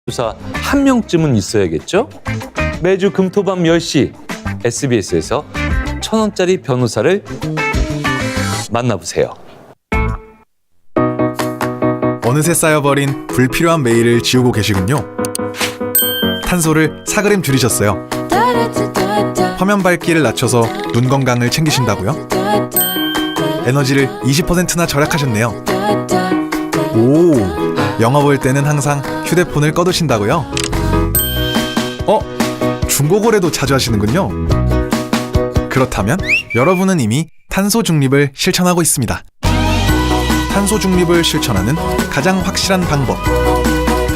변호사 한 명쯤은 있어야겠죠? 매주 금토밤 10시 SBS에서 1,000원짜리 변호사를 만나보세요. 어느새 쌓여버린 불필요한 메일을 지우고 계시군요. 탄소를 4g 줄이셨어요. 화면 밝기를 낮춰서 눈 건강을 챙기신다고요? 에너지를 20%나 절약하셨네요. 오, 영화 볼 때는 항상 휴대폰을 꺼두신다고요? 중고 거래도 자주 하시는군요. 그렇다면 여러분은 이미 탄소 중립을 실천하고 있습니다. 탄소 중립을 실천하는 가장 확실한 방법,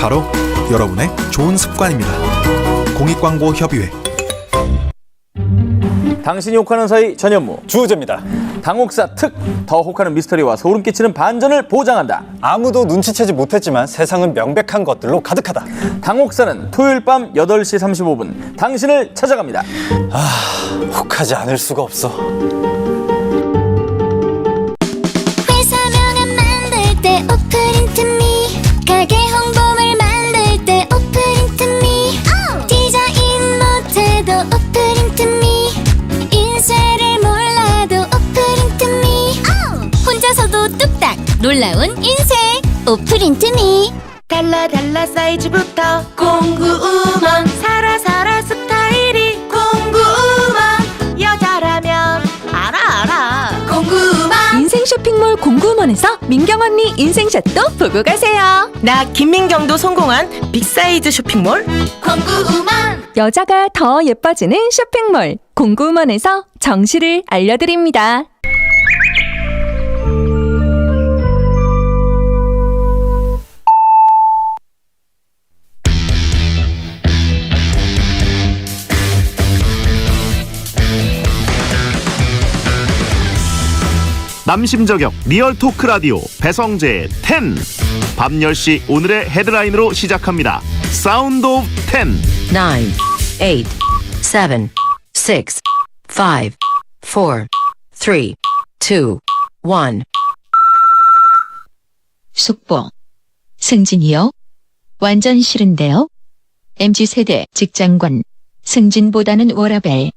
바로 여러분의 좋은 습관입니다. 공익광고협의회. 당신이 혹하는 사이 전현무 주호재입니다. 당혹사 특 더 혹하는 미스터리와 소름 끼치는 반전을 보장한다. 아무도 눈치채지 못했지만 세상은 명백한 것들로 가득하다. 당혹사는 토요일 밤 8시 35분 당신을 찾아갑니다. 혹하지 않을 수가 없어. 회사 명함 만들 때 오프린트미, 가게 홍보물 만들 때 오프린트미, 디자인 못해도 오프린트미, 인쇄를 몰라도 오프린트미, 혼자서도 뚝딱 놀라운 인쇄 오프린트미. 달라 사이즈부터 공구우먼, 살아 스타일이 공구우먼, 여자라면 알아 공구우먼. 인생 쇼핑몰 공구먼에서 민경 언니 인생샷도 보고 가세요. 나 김민경도 성공한 빅사이즈 쇼핑몰 공구우먼. 여자가 더 예뻐지는 쇼핑몰 공구먼에서 정시를 알려드립니다. 남심저격 리얼 토크 라디오 배성재의 10. 밤 10시 오늘의 헤드라인으로 시작합니다. 사운드 오브 10. 9, 8, 7, 6, 5, 4, 3, 2, 1. 속보. 승진이요? 완전 싫은데요? MZ세대 직장관. 승진보다는 워라밸.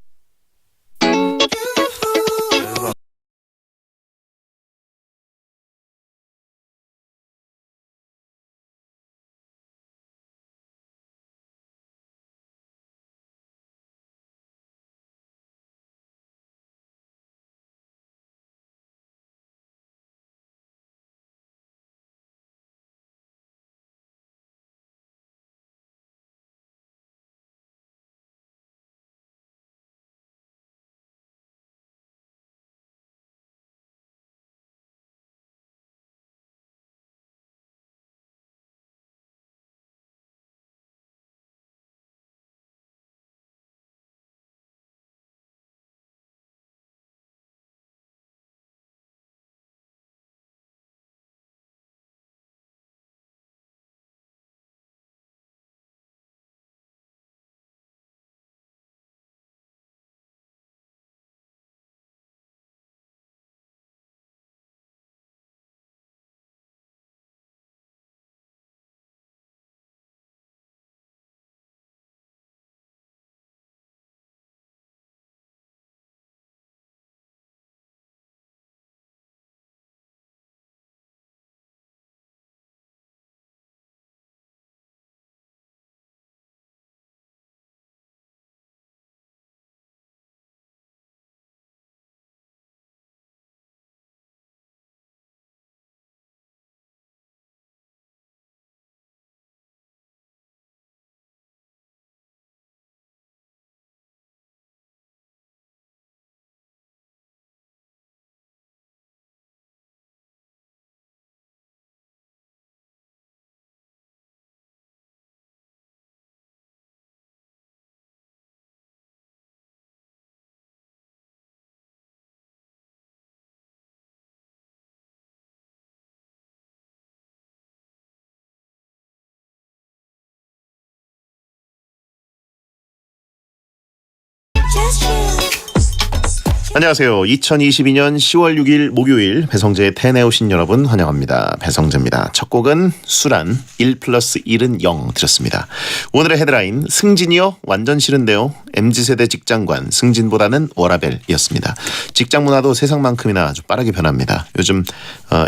안녕하세요. 2022년 10월 6일 목요일 배성재의 텐에 오신 여러분 환영합니다. 배성재입니다. 첫 곡은 수란 1+1은 0 드렸습니다. 오늘의 헤드라인 승진이요? 완전 싫은데요. MZ세대 직장관 승진보다는 워라밸이었습니다. 직장 문화도 세상만큼이나 아주 빠르게 변합니다. 요즘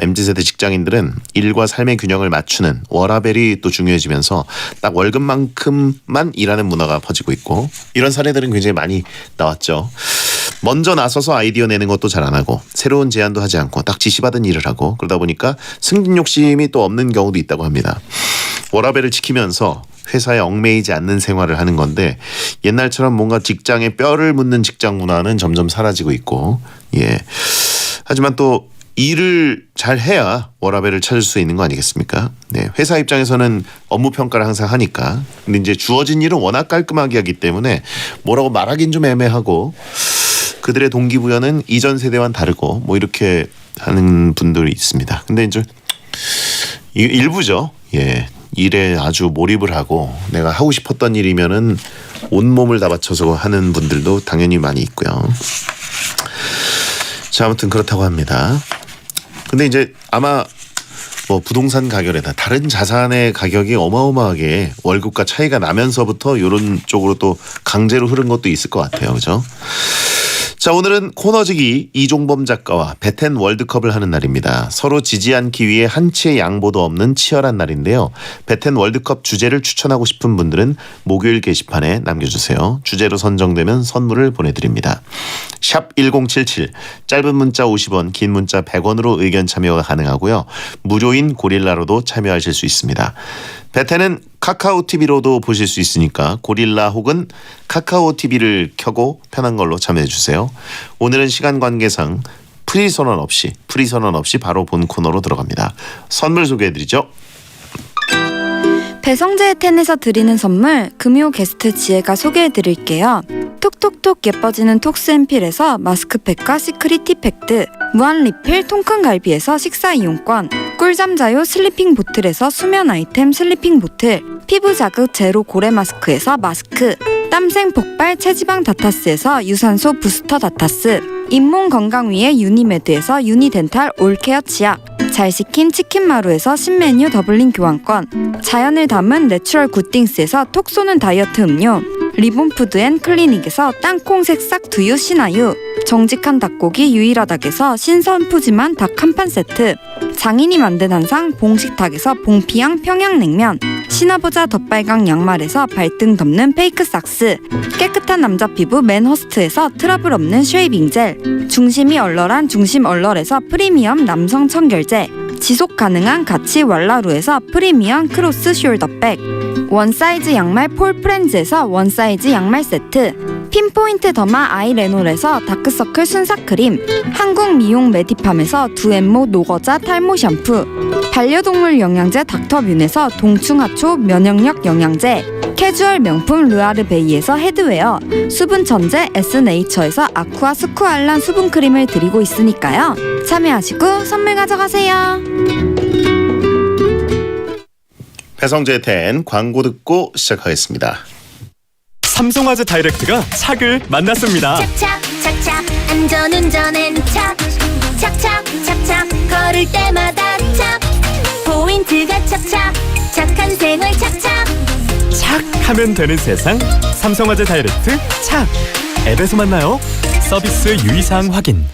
MZ세대 직장인들은 일과 삶의 균형을 맞추는 워라밸이 또 중요해지면서 딱 월급만큼만 일하는 문화가 퍼지고 있고 이런 사례들은 굉장히 많이 나왔죠. 먼저 나서서 아이디어 내는 것도 잘 안 하고 새로운 제안도 하지 않고 딱 지시받은 일을 하고 그러다 보니까 승진 욕심이 또 없는 경우도 있다고 합니다. 워라밸을 지키면서 회사에 얽매이지 않는 생활을 하는 건데 옛날처럼 뭔가 직장에 뼈를 묻는 직장 문화는 점점 사라지고 있고 하지만 또 일을 잘 해야 워라밸을 찾을 수 있는 거 아니겠습니까? 네, 회사 입장에서는 업무 평가를 항상 하니까 근데 이제 주어진 일은 워낙 깔끔하게 하기 때문에 뭐라고 말하긴 좀 애매하고 그들의 동기부여는 이전 세대와는 다르고 뭐 이렇게 하는 분들이 있습니다. 근데 이제 일부죠. 일에 아주 몰입을 하고 내가 하고 싶었던 일이면은 온몸을 다 바쳐서 하는 분들도 당연히 많이 있고요. 자, 아무튼 그렇다고 합니다. 근데 이제 아마 뭐 부동산 가격에다 다른 자산의 가격이 어마어마하게 월급과 차이가 나면서부터 이런 쪽으로 또 강제로 흐른 것도 있을 것 같아요. 그죠? 자, 오늘은 코너지기 이종범 작가와 배텐 월드컵을 하는 날입니다. 서로 지지 않기 위해 한치의 양보도 없는 치열한 날인데요. 배텐 월드컵 주제를 추천하고 싶은 분들은 목요일 게시판에 남겨주세요. 주제로 선정되면 선물을 보내드립니다. 샵 1077 짧은 문자 50원 긴 문자 100원으로 의견 참여가 가능하고요. 무료인 고릴라로도 참여하실 수 있습니다. 배텐은 카카오TV로도 보실 수 있으니까 고릴라 혹은 카카오TV를 켜고 편한 걸로 참여해주세요. 오늘은 시간 관계상 프리 선언 없이 바로 본 코너로 들어갑니다. 선물 소개해드리죠. 배성재의 텐에서 드리는 선물 금요 게스트 지혜가 소개해드릴게요. 톡톡톡 예뻐지는 톡스앰필에서 마스크팩과 시크릿 티팩트, 무한 리필 통큰 갈비에서 식사 이용권, 꿀잠 자요 슬리핑 보틀에서 수면 아이템 슬리핑 보틀, 피부 자극 제로 고래 마스크에서 마스크, 땀생 폭발 체지방 다타스에서 유산소 부스터 다타스, 잇몸 건강 위해 유니메드에서 유니덴탈 올케어 치약, 잘 식힌 치킨 마루에서 신메뉴 더블링 교환권, 자연을 담은 내추럴 굿띵스에서 톡 쏘는 다이어트 음료, 리본푸드 앤 클리닉에서 땅콩 새싹 두유 신화유, 정직한 닭고기 유일하닭에서 신선 푸짐한 닭 한판 세트, 장인이 만든 한상 봉식탁에서 봉피향 평양냉면, 신화보자 덧발강 양말에서 발등 덮는 페이크 삭스, 깨끗한 남자 피부 맨허스트에서 트러블 없는 쉐이빙 젤, 중심이 얼얼한 중심 얼얼에서 프리미엄 남성 청결제, 지속 가능한 가치 왈라루에서 프리미엄 크로스 숄더백, 원사이즈 양말 폴프렌즈에서 원사이즈 양말 세트, 핀포인트 더마 아이레놀에서 다크서클 순삭크림, 한국 미용 메디팜에서 두앤모 노거자 탈모 샴푸, 반려동물 영양제 닥터뮌에서 동충하초 면역력 영양제, 캐주얼 명품 르아르베이에서 헤드웨어, 수분 천재 에스네이처에서 아쿠아 스쿠알란 수분크림을 드리고 있으니까요. 참여하시고 선물 가져가세요. 배성재의 텐 광고 듣고 시작하겠습니다. 삼성화재 다이렉트가 착을 만났습니다. 착착착착 안전운전엔 착 착착착착 걸을 때마다 착 포인트가 착착 착한 생활 착착 착 하면 되는 세상 삼성화재 다이렉트 착 앱에서 만나요. 서비스 유의사항 확인.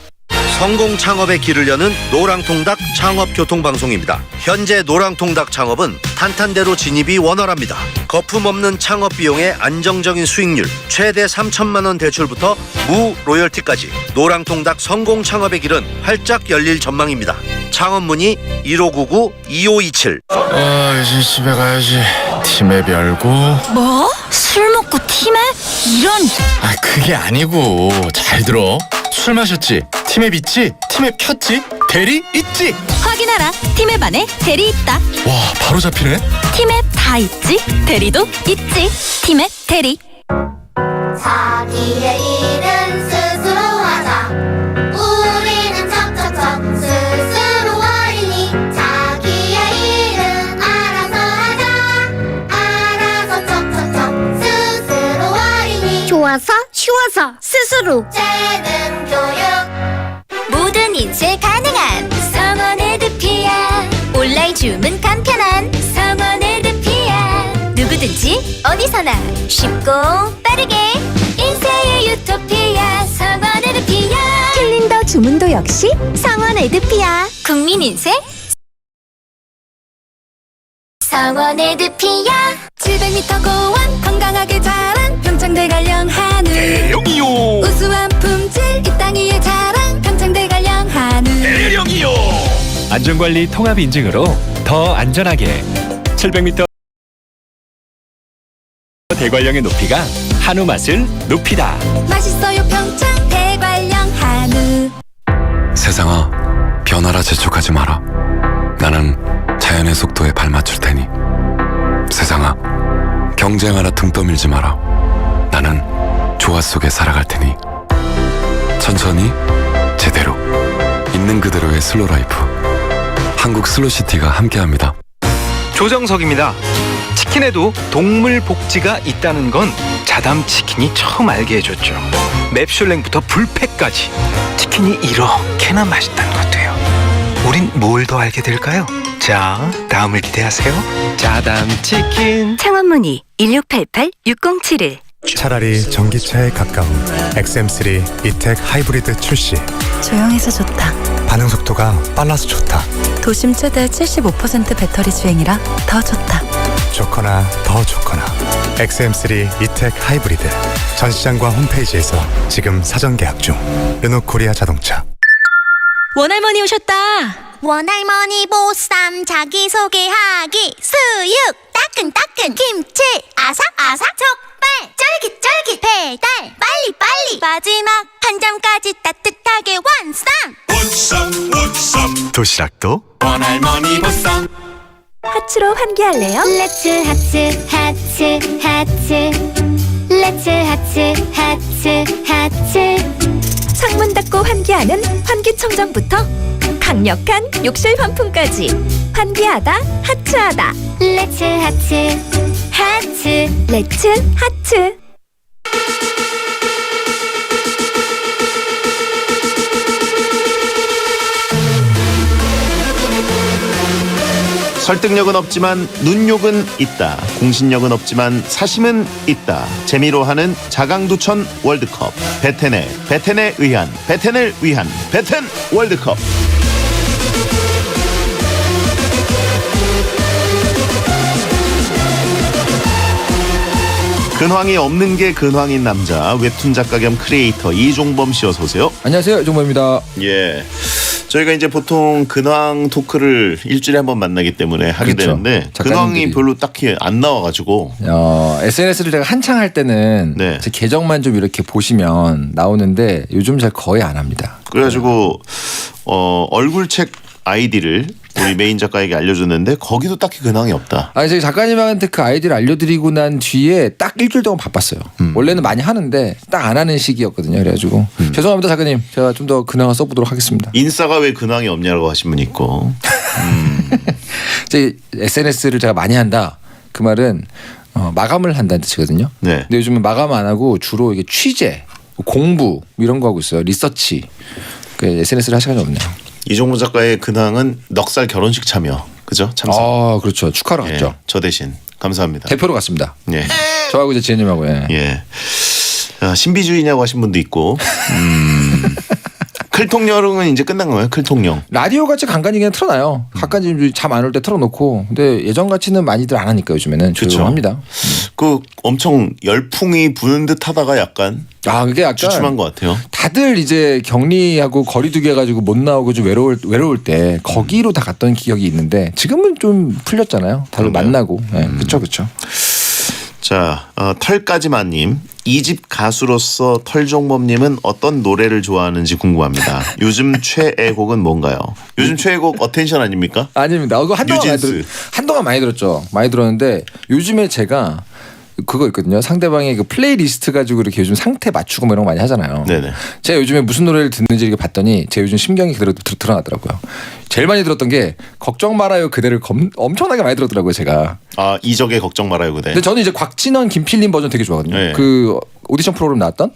성공 창업의 길을 여는 노랑통닭 창업교통방송입니다. 현재 노랑통닭 창업은 탄탄대로 진입이 원활합니다. 거품 없는 창업 비용의 안정적인 수익률, 최대 3천만 원 대출부터 무 로열티까지 노랑통닭 성공 창업의 길은 활짝 열릴 전망입니다. 창업 문의 1599-2527. 이제 집에 가야지. 팀앱 열고. 뭐? 술 먹고 팀에? 이런. 그게 아니고 잘 들어. 술 마셨지? 팀앱 있지? 팀앱 켰지? 대리 있지? 확인하라. 팀앱 안에 대리 있다. 와, 바로 잡히네. 팀앱 다 있지? 대리도 있지. 팀앱 대리. 자기의 일은 스스로 하자. 우리는 척척척 스스로 하리니 자기의 일은 알아서 하자. 알아서 척척척 스스로 하리니 좋아서 쉬워서 스스로 재능 교육 모든 인쇄 가능한 성원 에드피아 온라인 주문 간편한 성원 에드피아 누구든지 어디서나 쉽고 빠르게 인쇄의 유토피아 성원 에드피아 캘린더 주문도 역시 성원 에드피아 국민 인쇄 성원 에드피아 700m 고원 건강하게 자란 평창대 관령 한우 대령이요. 우수한 품질 이 땅 위에 자랑 평창대 관령 한우 대령이요. 안전관리 통합 인증으로 더 안전하게 700m 대관령의 높이가 한우 맛을 높이다. 맛있어요 평창 대관령 한우 세상아, 변화라 재촉하지 마라. 나는 자연의 속도에 발맞출 테니. 세상아, 경쟁하라 등 떠밀지 마라. 나는 조화 속에 살아갈 테니. 천천히, 제대로, 있는 그대로의 슬로 라이프. 한국 슬로시티가 함께합니다. 조정석입니다. 치킨에도 동물 복지가 있다는 건 자담 치킨이 처음 알게 해줬죠. 맵슐랭부터 불패까지 치킨이 이렇게나 맛있다는 것도요. 우린 뭘 더 알게 될까요? 자, 다음을 기대하세요. 자담 치킨. 창원문의 1688-6071 차라리 전기차에 가까운 XM3 이텍 하이브리드 출시. 조용해서 좋다. 반응 속도가 빨라서 좋다. 도심 최대 75% 배터리 주행이라 더 좋다. 좋거나 더 좋거나 XM3 이텍 하이브리드. 전시장과 홈페이지에서 지금 사전 계약 중. 르노코리아 자동차. 원할머니 오셨다. 원할머니 보쌈 자기소개하기 수육 따끈따끈 김치 아삭아삭 족발 쫄깃쫄깃 배달 빨리빨리 마지막 한 점까지 따뜻하게 완성 도시락도 원할머니 보쌈. 하츠로 환기할래요? 렛츠 하츠 하츠 하츠 렛츠 하츠 하츠 하츠 창문 닫고 환기하는 환기청정부터 강력한 욕실 환풍까지 환기하다 하츠하다 렛츠 하츠 하츠 렛츠 하츠 설득력은 없지만 눈욕은 있다. 공신력은 없지만 사심은 있다. 재미로 하는 자강두천 월드컵. 베텐에 의한 베텐을 위한 베텐 월드컵. 근황이 없는 게 근황인 남자, 웹툰 작가 겸 크리에이터 이종범 씨 어서 오세요. 안녕하세요, 이종범입니다. 예. 저희가 이제 보통 근황 토크를 일주일에 한 번 만나기 때문에 하게 그렇죠. 되는데 작가님들이. 근황이 별로 딱히 안 나와가지고 SNS를 제가 한창 할 때는 제 계정만 좀 이렇게 보시면 나오는데 요즘 잘 거의 안 합니다. 그래가지고 얼굴책 아이디를 우리 메인 작가에게 알려줬는데 거기도 딱히 근황이 없다. 아니 저희 작가님한테 그 아이디를 알려드리고 난 뒤에 딱 일주일 동안 바빴어요. 원래는 많이 하는데 딱 안 하는 시기였거든요. 그래가지고 죄송합니다 작가님. 제가 좀 더 근황을 써보도록 하겠습니다. 인싸가 왜 근황이 없냐고 하신 분 있고. 제 SNS를 제가 많이 한다. 그 말은 마감을 한다는 뜻이거든요. 네. 근데 요즘은 마감 안 하고 주로 이게 취재, 공부 이런 거 하고 있어요. 리서치. 그 SNS를 할 시간이 없네요. 이종범 작가의 근황은 넉살 결혼식 참여. 그죠? 참석. 아, 그렇죠. 축하로 갔죠. 예, 저 대신 감사합니다. 대표로 갔습니다. 예. 저하고 이제 지혜님하고. 예. 신비주의냐고 하신 분도 있고. 클통령은 이제 끝난 거예요. 클통령. 라디오 같이 간간히 그냥 틀어놔요. 가끔씩 잠 안 올 때 틀어놓고. 근데 예전 같이는 많이들 안 하니까 요즘에는 조용합니다. 그 엄청 열풍이 부는 듯 하다가 약간 그게 약간 주춤한 것 같아요. 다들 이제 격리하고 거리두기 해가지고 못 나오고 좀 외로울 때 거기로 다 갔던 기억이 있는데 지금은 좀 풀렸잖아요. 다들 만나고. 네, 그렇죠. 자, 털까지마님. 2집 가수로서 털종범님은 어떤 노래를 좋아하는지 궁금합니다. 요즘 최애곡은 뭔가요? 요즘 최애곡 어텐션 아닙니까? 아닙니다. 그거 한동안 많이 들었죠. 많이 들었는데 요즘에 제가 그거 있거든요. 상대방의 그 플레이리스트 가지고 이렇게 요즘 상태 맞추고 뭐 이런 거 많이 하잖아요. 네네. 제가 요즘에 무슨 노래를 듣는지 이렇게 봤더니 제 요즘 심경이 그대로 드러나더라고요. 제일 많이 들었던 게 걱정 말아요 그대를 엄청나게 많이 들었더라고요 제가. 이적의 걱정 말아요 그대. 근데 저는 이제 곽진원, 김필림 버전 되게 좋아하거든요. 네. 그 오디션 프로그램 나왔던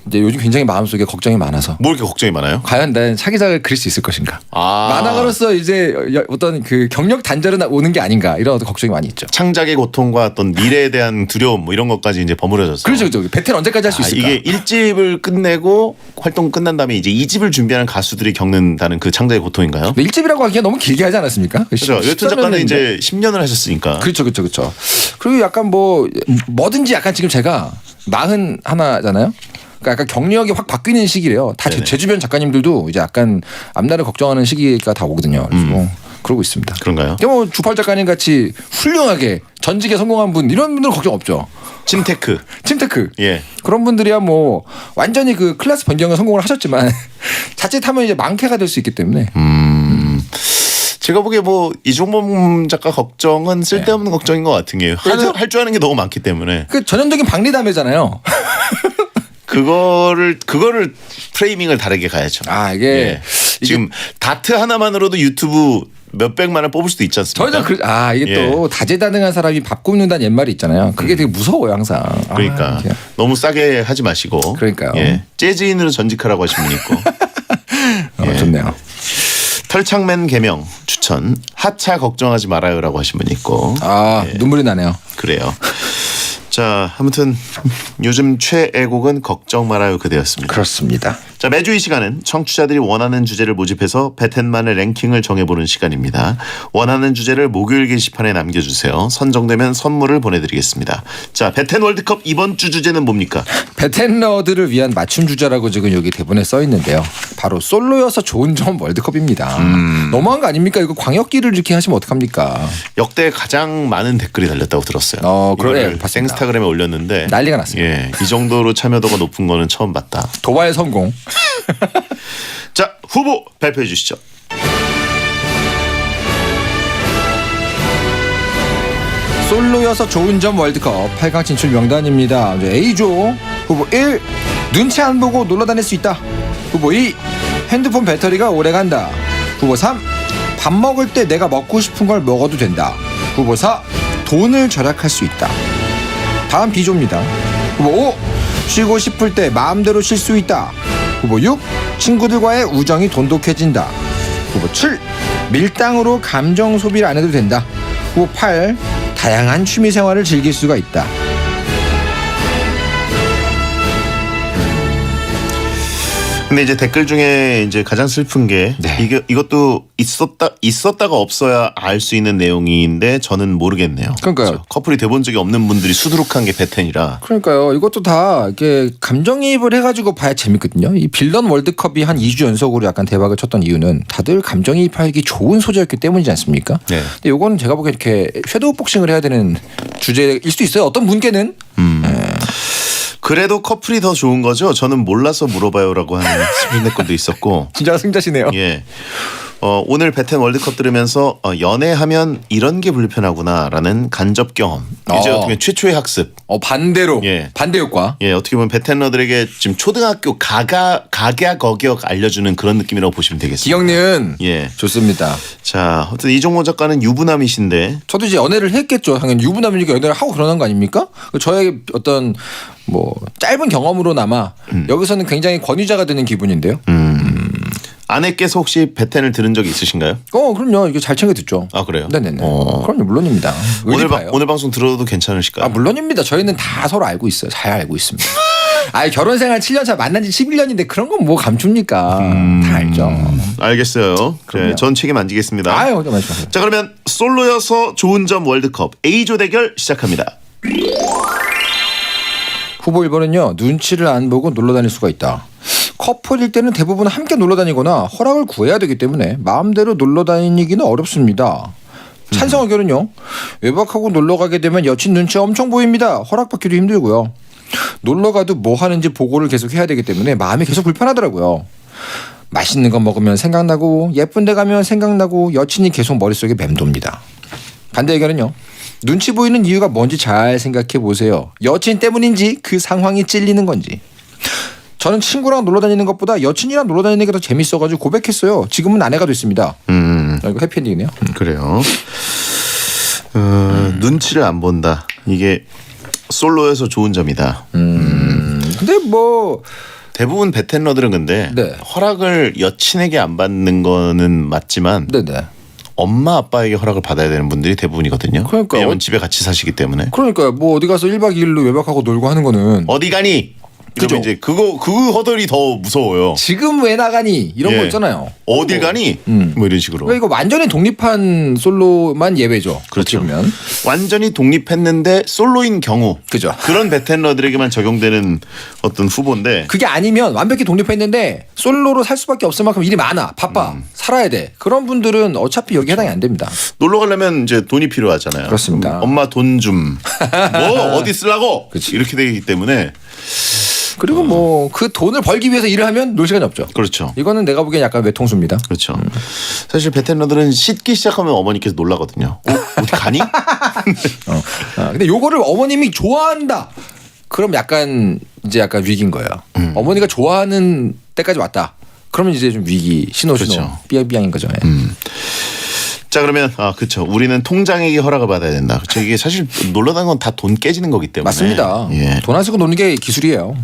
이제 요즘 굉장히 마음속에 걱정이 많아서. 뭐 이렇게 걱정이 많아요? 과연 난 차기작을 그릴 수 있을 것인가? 만화가로서 이제 어떤 그 경력 단절은 오는 게 아닌가 이런 어떤 걱정이 많이 있죠. 창작의 고통과 어떤 미래에 대한 두려움 뭐 이런 것까지 이제 버무려졌어요. 그렇죠. 배틀 언제까지 할 수 있을까? 이게 1집을 끝내고 활동 끝난 다음에 이제 2집을 준비하는 가수들이 겪는다는 그 창작의 고통인가요? 1집이라고 하기가 너무 길게 하지 않았습니까? 그렇죠. 여튼 작가는 이제 10년을 하셨으니까. 그렇죠. 그리고 약간 뭐든지 약간 지금 제가 41잖아요. 그러니까 약간 경력이 확 바뀌는 시기래요. 다 제 주변 작가님들도 이제 약간 앞날을 걱정하는 시기가 다 오거든요. 그래서 그러고 있습니다. 그런가요? 뭐 주팔 작가님 같이 훌륭하게 전직에 성공한 분 이런 분들은 걱정 없죠. 침테크. 예. 그런 분들이야 뭐 완전히 그 클래스 변경에 성공을 하셨지만 자칫하면 이제 망캐가 될 수 있기 때문에. 제가 보기에 뭐 이종범 작가 걱정은 쓸데없는 걱정인 것 같은 게 할 줄 아는 게 너무 많기 때문에. 그 전형적인 박리담회잖아요. 그거를 프레이밍을 다르게 가야죠. 이게 지금 다트 하나만으로도 유튜브 몇백만을 뽑을 수도 있지 않습니까? 이게 또 다재다능한 사람이 밥 굽는다는 옛말이 있잖아요. 그게 되게 무서워요 항상. 그러니까 너무 싸게 하지 마시고. 그러니까요. 재즈인으로 전직하라고 하신 분 있고. 좋네요. 털창맨 개명 추천. 하차 걱정하지 말아요라고 하신 분 있고. 눈물이 나네요. 그래요. 자, 아무튼 요즘 최애곡은 걱정 말아요 그대였습니다. 그렇습니다. 자, 매주 이 시간은 청취자들이 원하는 주제를 모집해서 배텐만의 랭킹을 정해보는 시간입니다. 원하는 주제를 목요일 게시판에 남겨주세요. 선정되면 선물을 보내드리겠습니다. 자, 배텐 월드컵 이번 주 주제는 뭡니까? 배텐러들을 위한 맞춤 주제라고 지금 여기 대본에 써 있는데요. 바로 솔로여서 좋은 점 월드컵입니다. 너무한 거 아닙니까? 이거 광역기를 이렇게 하시면 어떡합니까? 역대 가장 많은 댓글이 달렸다고 들었어요. 그래. 인스타그램에 올렸는데 난리가 났습니다. 이 정도로 참여도가 높은 거는 처음 봤다. 도발 성공. 자, 후보 발표해 주시죠. 솔로여서 좋은 점 월드컵 8강 진출 명단입니다. A조 후보 1 눈치 안 보고 놀러 다닐 수 있다. 후보 2 핸드폰 배터리가 오래 간다. 후보 3 밥 먹을 때 내가 먹고 싶은 걸 먹어도 된다. 후보 4 돈을 절약할 수 있다. 다음 B조입니다. 후보 5 쉬고 싶을 때 마음대로 쉴 수 있다. 후보 6 친구들과의 우정이 돈독해진다. 후보 7 밀당으로 감정 소비를 안 해도 된다. 후보 8 다양한 취미 생활을 즐길 수가 있다. 근데 이제 댓글 중에 이제 가장 슬픈 게 이것도 있었다가 없어야 알 수 있는 내용인데 저는 모르겠네요. 그러니까요. 그렇죠? 커플이 돼본 적이 없는 분들이 수두룩한 게 배텐이라. 그러니까요. 이것도 다 이렇게 감정이입을 해가지고 봐야 재밌거든요. 이 빌런 월드컵이 한 2주 연속으로 약간 대박을 쳤던 이유는 다들 감정이입하기 좋은 소재였기 때문이지 않습니까? 근데 이거는 제가 보기엔 이렇게 섀도우 복싱을 해야 되는 주제일 수도 있어요. 어떤 분께는. 그래도 커플이 더 좋은 거죠? 저는 몰라서 물어봐요라고 하는 스피드 댓글도 있었고. 진짜 승자시네요. 예. 오늘 배텐 월드컵 들으면서 연애하면 이런 게 불편하구나라는 간접 경험. 이제 어떻게 보면 최초의 학습. 반대로. 반대 효과. 어떻게 보면 배텐러들에게 지금 초등학교 각야거격 알려주는 그런 느낌이라고 보시면 되겠습니다. 기억니은. 좋습니다. 자, 어쨌든 이종호 작가는 유부남이신데. 저도 이제 연애를 했겠죠. 당연히 유부남이니까 연애를 하고 그러는 거 아닙니까? 저의 어떤 짧은 경험으로나마 여기서는 굉장히 권위자가 되는 기분인데요. 아내께서 혹시 배텐을 들은 적이 있으신가요? 그럼요. 이게 잘 챙겨 듣죠. 아, 그래요? 네네네. 그럼요. 물론입니다. 오늘 방송 들어도 괜찮으실까요? 물론입니다. 저희는 다 서로 알고 있어요. 잘 알고 있습니다. 결혼 생활 7년 차 만난 지 11년인데 그런 건 뭐 감춥니까? 다 알죠. 알겠어요. 그래, 전 책임 안 지겠습니다. 자, 그러면 솔로여서 좋은 점 월드컵 A조 대결 시작합니다. 후보 1번은요. 눈치를 안 보고 놀러 다닐 수가 있다. 커플일 때는 대부분 함께 놀러 다니거나 허락을 구해야 되기 때문에 마음대로 놀러 다니기는 어렵습니다. 찬성 의견은요. 외박하고 놀러 가게 되면 여친 눈치 엄청 보입니다. 허락받기도 힘들고요. 놀러 가도 뭐 하는지 보고를 계속 해야 되기 때문에 마음이 계속 불편하더라고요. 맛있는 거 먹으면 생각나고 예쁜 데 가면 생각나고 여친이 계속 머릿속에 맴돕니다. 반대 의견은요. 눈치 보이는 이유가 뭔지 잘 생각해 보세요. 여친 때문인지 그 상황이 찔리는 건지. 저는 친구랑 놀러 다니는 것보다 여친이랑 놀러 다니는 게 더 재밌어가지고 고백했어요. 지금은 아내가 됐습니다. 이거 해피엔딩이네요. 그래요. 눈치를 안 본다. 이게 솔로여서 좋은 점이다. 근데 뭐 대부분 베텐러들은 근데 네. 허락을 여친에게 안 받는 거는 맞지만 네네. 엄마 아빠에게 허락을 받아야 되는 분들이 대부분이거든요. 그러니까 왜냐면 집에 같이 사시기 때문에. 그러니까 뭐 어디 가서 1박 2일로 외박하고 놀고 하는 거는 어디 가니? 그죠? 그러면 이제 그 허들이 더 무서워요. 지금 왜 나가니 이런 예. 거 있잖아요. 어딜 가니? 뭐 이런 식으로. 그러니까 이거 완전히 독립한 솔로만 예외죠. 그렇죠. 그러면 완전히 독립했는데 솔로인 경우. 그죠. 그런 베텐러들에게만 적용되는 어떤 후보인데. 그게 아니면 완벽히 독립했는데 솔로로 살 수밖에 없을 만큼 일이 많아. 바빠. 살아야 돼. 그런 분들은 어차피 여기 해당이 안 됩니다. 놀러 가려면 이제 돈이 필요하잖아요. 그렇습니다. 엄마 돈 좀. 뭐 어디 쓰려고? 이렇게 되기 때문에. 그리고 뭐 그 돈을 벌기 위해서 일을 하면 놀 시간이 없죠. 그렇죠. 이거는 내가 보기엔 약간 외통수입니다. 그렇죠. 사실 베텐러들은 씻기 시작하면 어머니께서 놀라거든요. 어디 가니? 근데 요거를 어머님이 좋아한다. 그럼 약간 이제 약간 위기인 거예요. 어머니가 좋아하는 때까지 왔다. 그러면 이제 좀 위기 신호 그렇죠. 삐약삐약인 거죠. 예. 자 그러면 그렇죠. 우리는 통장에게 허락을 받아야 된다. 그렇죠. 이게 사실 놀러 다니는 건 다 돈 깨지는 거기 때문에. 맞습니다. 예. 돈 안 쓰고 노는 게 기술이에요.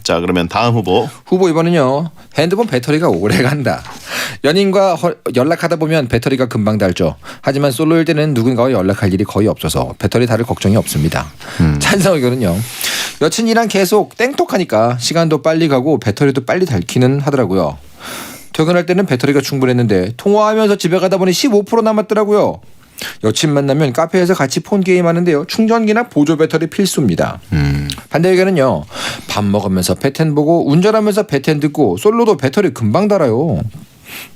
자 그러면 다음 후보. 후보 2번은요. 핸드폰 배터리가 오래 간다. 연인과 연락하다 보면 배터리가 금방 닳죠. 하지만 솔로일 때는 누군가와 연락할 일이 거의 없어서 배터리 닳을 걱정이 없습니다. 찬성 의견은요. 여친이랑 계속 땡톡하니까 시간도 빨리 가고 배터리도 빨리 닳기는 하더라고요. 퇴근할 때는 배터리가 충분했는데 통화하면서 집에 가다 보니 15% 남았더라고요. 여친 만나면 카페에서 같이 폰 게임 하는데요. 충전기나 보조 배터리 필수입니다. 반대 의견은요. 밥 먹으면서 배텐 보고 운전하면서 배텐 듣고 솔로도 배터리 금방 닳아요.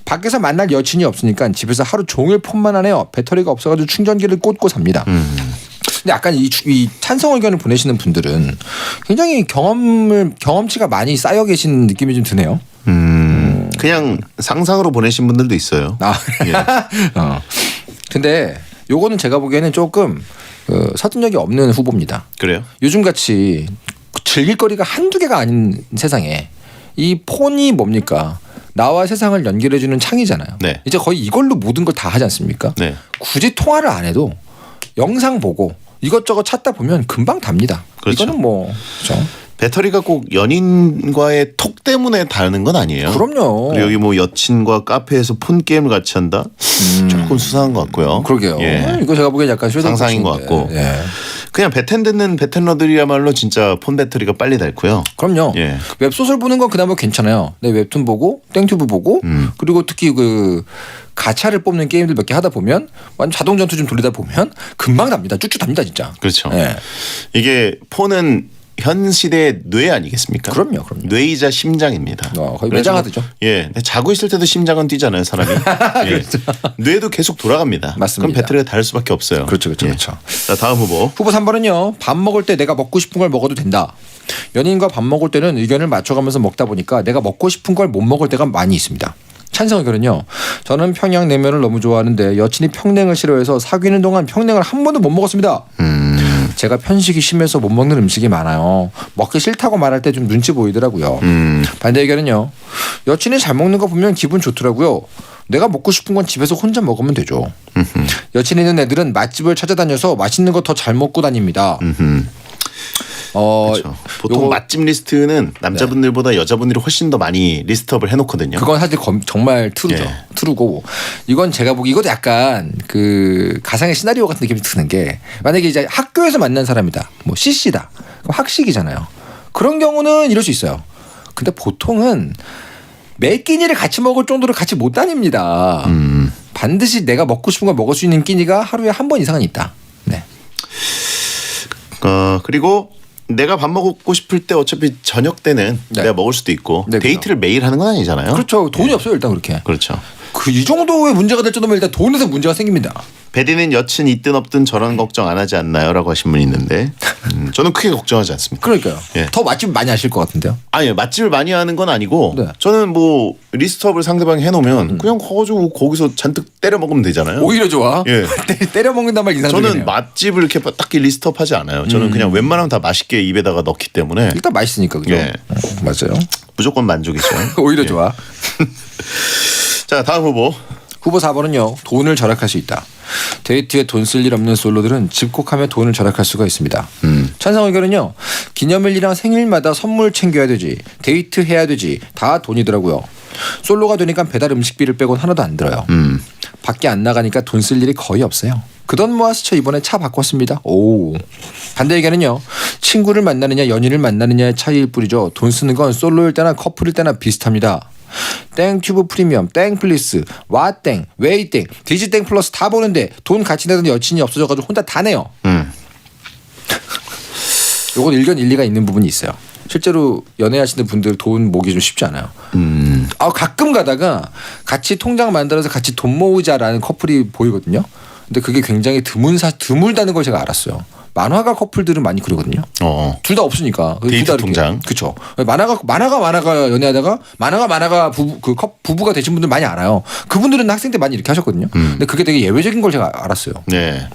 밖에서 만날 여친이 없으니까 집에서 하루 종일 폰만 하네요. 배터리가 없어가지고 충전기를 꽂고 삽니다. 근데 약간 이 찬성 의견을 보내시는 분들은 굉장히 경험치가 많이 쌓여 계신 느낌이 좀 드네요. 그냥 상상으로 보내신 분들도 있어요. 예. 근데 요거는 제가 보기에는 조금 설득력이 없는 후보입니다. 그래요? 요즘같이 즐길 거리가 한두 개가 아닌 세상에 이 폰이 뭡니까? 나와 세상을 연결해주는 창이잖아요. 네. 이제 거의 이걸로 모든 걸 다 하지 않습니까? 네. 굳이 통화를 안 해도 영상 보고 이것저것 찾다 보면 금방 답니다. 그렇죠. 이거는 뭐 그렇죠. 배터리가 꼭 연인과의 톡 때문에 다르는 건 아니에요. 그럼요. 그리고 여기 뭐 여친과 카페에서 폰 게임을 같이 한다. 조금 수상한 것 같고요. 그러게요. 예. 이거 제가 보기엔 약간 상상인 것 같고. 예. 그냥 배텐 듣는 베텐러들이야말로 진짜 폰 배터리가 빨리 닳고요. 그럼요. 예. 웹소설 보는 건 그나마 괜찮아요. 네, 웹툰 보고 땡튜브 보고 그리고 특히 그 가차를 뽑는 게임들 몇 개 하다 보면 완전 자동 전투 좀 돌리다 보면 금방 답니다. 쭉쭉 답니다 진짜. 그렇죠. 예. 이게 폰은 현 시대의 뇌 아니겠습니까? 그럼요. 뇌이자 심장입니다. 거의 매장하드죠. 예, 자고 있을 때도 심장은 뛰잖아요, 사람이. 예. 그렇죠. 뇌도 계속 돌아갑니다. 맞습니다. 그럼 배터리가 닳을 수밖에 없어요. 그렇죠. 예. 자, 다음 후보. 후보 3번은요. 밥 먹을 때 내가 먹고 싶은 걸 먹어도 된다. 연인과 밥 먹을 때는 의견을 맞춰가면서 먹다 보니까 내가 먹고 싶은 걸 못 먹을 때가 많이 있습니다. 찬성 의견은요. 저는 평양냉면을 너무 좋아하는데 여친이 평냉을 싫어해서 사귀는 동안 평냉을 한 번도 못 먹었습니다. 제가 편식이 심해서 못 먹는 음식이 많아요. 먹기 싫다고 말할 때 좀 눈치 보이더라고요. 반대 의견은요. 여친이 잘 먹는 거 보면 기분 좋더라고요. 내가 먹고 싶은 건 집에서 혼자 먹으면 되죠. 여친 있는 애들은 맛집을 찾아다녀서 맛있는 거 더 잘 먹고 다닙니다. 그렇죠. 보통 맛집 리스트는 남자분들보다 여자분들이 훨씬 더 많이 리스트업을 해놓거든요. 그건 사실 정말 트루죠. 예. 트루고 이건 제가 보기 이것도 약간 그 가상의 시나리오 같은 느낌이 드는 게 만약에 이제 학교에서 만난 사람이다. 뭐 CC다. 그럼 학식이잖아요. 그런 경우는 이럴 수 있어요. 근데 보통은 매 끼니를 같이 먹을 정도로 같이 못 다닙니다. 반드시 내가 먹고 싶은 걸 먹을 수 있는 끼니가 하루에 한 번 이상은 있다. 네. 그리고 내가 밥 먹고 싶을 때 어차피 저녁 때는 내가 먹을 수도 있고 데이트를 매일 하는 건 아니잖아요. 그렇죠. 돈이 없어요 일단 그렇게. 그렇죠. 이 정도의 문제가 될 정도면 일단 돈에서 문제가 생깁니다. 베디는 여친 있든 없든 저런 걱정 안 하지 않나요? 라고 하신 분이 있는데 저는 크게 걱정하지 않습니다. 그러니까요. 예. 더 맛집 많이 하실 것 같은데요. 아니요. 맛집을 많이 하는 건 아니고 저는 뭐 리스트업을 상대방이 해놓으면 그냥 가가지고 거기서 잔뜩 때려 먹으면 되잖아요. 오히려 좋아. 예. 때려 먹는단 말 이상적이네요. 저는 맛집을 이렇게 딱히 리스트업하지 않아요. 저는 그냥 웬만하면 다 맛있게 입에다가 넣기 때문에 일단 맛있으니까 그죠. 예. 맞아요. 무조건 만족이죠. 오히려 좋아. 자 다음 후보. 후보 4번은요. 돈을 절약할 수 있다. 데이트에 돈 쓸 일 없는 솔로들은 집콕하며 돈을 절약할 수가 있습니다. 찬성 의견은요. 기념일이랑 생일마다 선물 챙겨야 되지, 데이트 해야 되지, 다 돈이더라고요. 솔로가 되니까 배달 음식비를 빼곤 하나도 안 들어요. 밖에 안 나가니까 돈 쓸 일이 거의 없어요. 그 돈 모아서 저 이번에 차 바꿨습니다. 오. 반대 의견은요. 친구를 만나느냐 연인을 만나느냐의 차이일 뿐이죠. 돈 쓰는 건 솔로일 때나 커플일 때나 비슷합니다. 땡튜브 프리미엄, 땡플리스, 와땡, 웨이땡, 디지땡 플러스 다 보는데 돈 같이 내던 여친이 없어져가지고 혼자 다 내요. 요건 일견 일리가 있는 부분이 있어요. 실제로 연애하시는 분들 돈 모으기 좀 쉽지 않아요. 가끔 가다가 같이 통장 만들어서 같이 돈 모으자라는 커플이 보이거든요. 근데 그게 굉장히 드물다는 걸 제가 알았어요. 만화가 커플들은 많이 그러거든요. 둘 다 없으니까. 데이트 통장. 그렇죠. 만화가 연애하다가 만화가 부부가 되신 분들 많이 알아요. 그분들은 학생 때 많이 이렇게 하셨거든요. 근데 그게 되게 예외적인 걸 제가 알았어요. 네.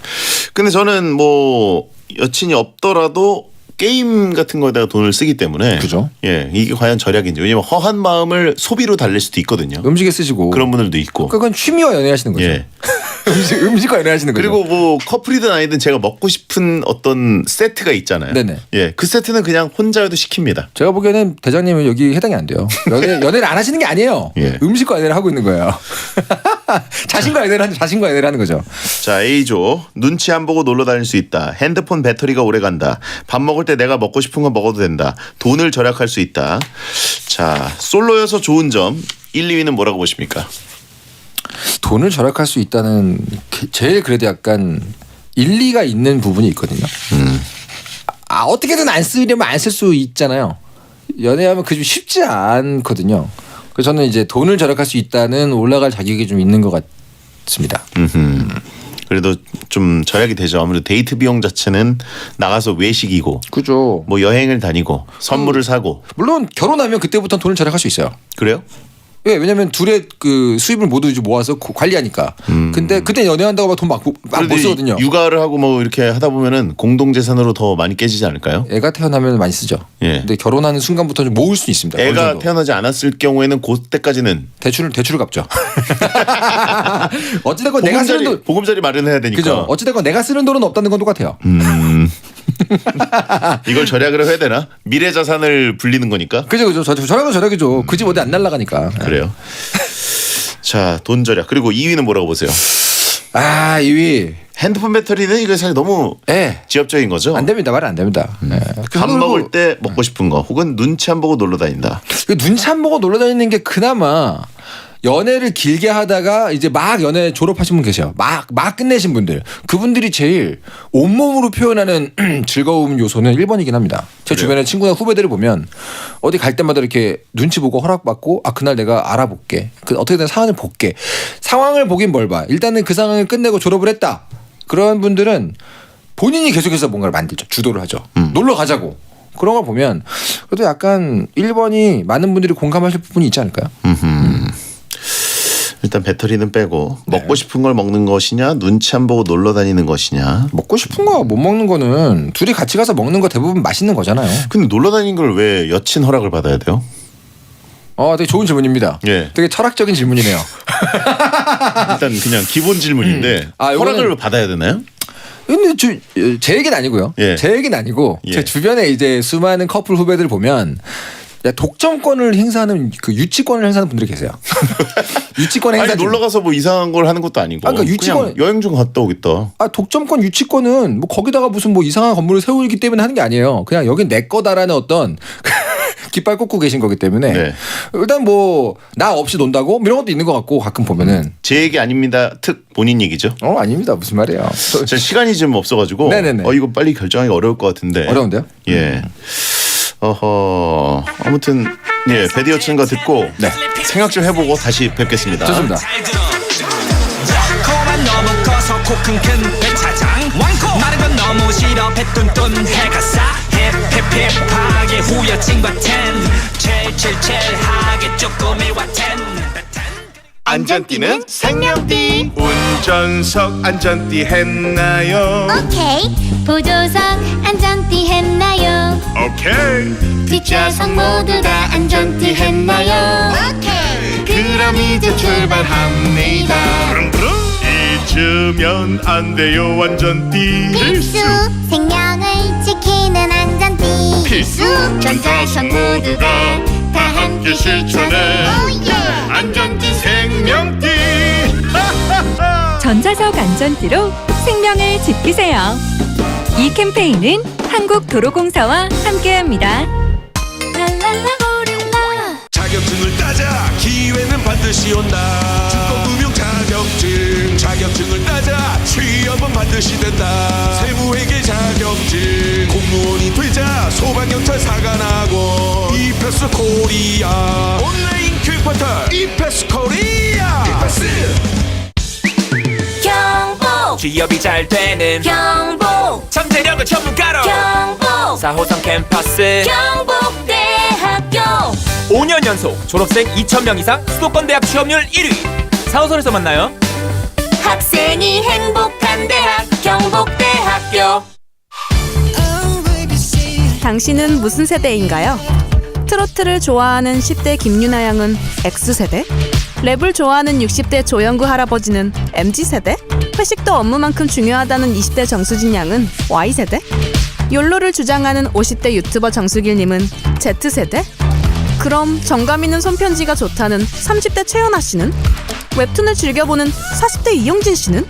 근데 저는 뭐 여친이 없더라도 게임 같은 거에다가 돈을 쓰기 때문에 그죠? 예, 이게 과연 절약인지. 왜냐면 허한 마음을 소비로 달랠 수도 있거든요. 음식에 쓰시고 그런 분들도 있고. 그건 취미와 연애하시는 거죠. 예. 음식과 연애하시는 거죠. 그리고 뭐 커플이든 아니든 제가 먹고 싶은 어떤 세트가 있잖아요. 네네. 예, 그 세트는 그냥 혼자여도 시킵니다. 제가 보기에는 대장님은 여기 해당이 안 돼요. 연애를 안 하시는 게 아니에요. 예. 음식과 연애를 하고 있는 거예요. 자신과 연애를 하는 거죠. 자, A조. 눈치 안 보고 놀러 다닐 수 있다. 핸드폰 배터리가 오래 간다. 밥 먹을 때 내가 먹고 싶은 거 먹어도 된다. 돈을 절약할 수 있다. 자, 솔로여서 좋은 점 1, 2위는 뭐라고 보십니까? 돈을 절약할 수 있다는 제일 그래도 약간 일리가 있는 부분이 있거든요. 어떻게든 안 쓰려면 안 쓸 수 있잖아요. 연애하면 그게 좀 쉽지 않거든요. 그래서 저는 이제 돈을 절약할 수 있다는 올라갈 자격이 좀 있는 것 같습니다. 그래도 좀 절약이 되죠. 아무래도 데이트 비용 자체는 나가서 외식이고, 그죠. 뭐 여행을 다니고 선물을 사고. 물론 결혼하면 그때부터 돈을 절약할 수 있어요. 그래요? 예, 왜냐면 둘의 그 수입을 모두 이제 모아서 관리하니까. 근데 그때 연애한다고 막 돈 막 못 쓰거든요. 육아를 하고 뭐 이렇게 하다 보면은 공동 재산으로 더 많이 깨지지 않을까요? 애가 태어나면 많이 쓰죠. 예. 근데 결혼하는 순간부터 좀 모을 수 있습니다. 애가 태어나지 않았을 경우에는 그때까지는 대출을 갚죠. 어찌됐건 내가 쓰는 돈 보금자리 마련해야 되니까. 그죠. 어찌됐건 내가 쓰는 돈은 없다는 건 똑같아요. 이걸 절약을 해야 되나? 미래 자산을 불리는 거니까. 그죠. 절약이죠. 그 집 어디 안 날라가니까. 그래요. 자, 돈 절약. 그리고 2위는 뭐라고 보세요? 2위. 핸드폰 배터리는 이거 사실 너무 지엽적인 거죠. 안 됩니다. 말은 안 됩니다. 밥 먹을 때 먹고 싶은 거 혹은 눈치 안 보고 놀러 다닌다. 눈치 안 보고 놀러 다니는 게 그나마 연애를 길게 하다가 이제 막 연애 졸업하신 분 계세요. 막 끝내신 분들. 그분들이 제일 온몸으로 표현하는 즐거움 요소는 1번이긴 합니다. 제 주변에 친구나 후배들을 보면 어디 갈 때마다 이렇게 눈치 보고 허락받고 그날 내가 알아볼게. 어떻게든 상황을 볼게. 상황을 보긴 뭘 봐. 일단은 그 상황을 끝내고 졸업을 했다. 그런 분들은 본인이 계속해서 뭔가를 만들죠. 주도를 하죠. 놀러 가자고. 그런 걸 보면 그래도 약간 1번이 많은 분들이 공감하실 부분이 있지 않을까요? 일단 배터리는 빼고 먹고 싶은 걸 먹는 것이냐 눈치 안 보고 놀러 다니는 것이냐. 먹고 싶은 거 못 먹는 거는 둘이 같이 가서 먹는 거 대부분 맛있는 거잖아요. 근데 놀러 다니는 걸 왜 여친 허락을 받아야 돼요? 되게 좋은 질문입니다. 예. 되게 철학적인 질문이네요. 일단 그냥 기본 질문인데 허락을 받아야 되나요? 근데 제 얘기는 아니고요. 제 얘기는 아니고 제 주변에 이제 수많은 커플 후배들 보면 독점권을 행사하는 그 유치권을 행사하는 분들이 계세요. 유치권 행사. 놀러 가서 뭐 이상한 걸 하는 것도 아니고. 그러니까 유치권 여행 좀 갔다 오겠다. 독점권 유치권은 뭐 거기다가 무슨 뭐 이상한 건물을 세우기 때문에 하는 게 아니에요. 그냥 여긴 내 거다라는 어떤 깃발 꽂고 계신 거기 때문에 일단 뭐 나 없이 논다고 이런 것도 있는 것 같고 가끔 보면은 제 얘기 아닙니다. 특 본인 얘기죠? 아닙니다. 무슨 말이에요? 제 시간이 좀 없어가지고. 네네네. 이거 빨리 결정하기 어려울 것 같은데. 어려운데요? 예. 아무튼 배디 여친과 듣고 생각 좀 해보고 다시 뵙겠습니다. 좋습니다. 안전띠는 생명띠. 운전석 안전띠 했나요? 오케이. 보조석 안전띠 했나요? 오케이. 뒷좌석 모두 다 안전띠 했나요? 오케이. 그럼 이제 출발합니다. 잊으면 안 돼요 안전띠. 필수. 생명을 지키는 안전띠. 필수 전자선 모두가 다 함께 실천해 안전띠 생명띠 전자석 안전띠로 생명을 지키세요. 이 캠페인은 한국도로공사와 함께합니다. 자격증을 따자 기회는 반드시 온다 주권금융 자격증을 따자 취업은 반드시 된다 세무회계 자격증 공무원이 되자 소방경찰사가 나고 이패스 코리아 온라인 교육포털 이패스 코리아 이패스 경북 취업이 잘 되는 경북 잠재력을 전문가로 경북 4호선 캠퍼스 경북대학교 5년 연속 졸업생 2,000명 이상 수도권 대학 취업률 1위 4호선에서 만나요. 학생이 행복한 대학 경북대학교. 당신은 무슨 세대인가요? 트로트를 좋아하는 10대 김유나 양은 X세대? 랩을 좋아하는 60대 조영구 할아버지는 MZ세대? 회식도 업무만큼 중요하다는 20대 정수진 양은 Y세대? 욜로를 주장하는 50대 유튜버 정수길님은 Z세대? 그럼 정감 있는 손편지가 좋다는 30대 최연아 씨는? 웹툰을 즐겨보는 40대 이용진 씨는?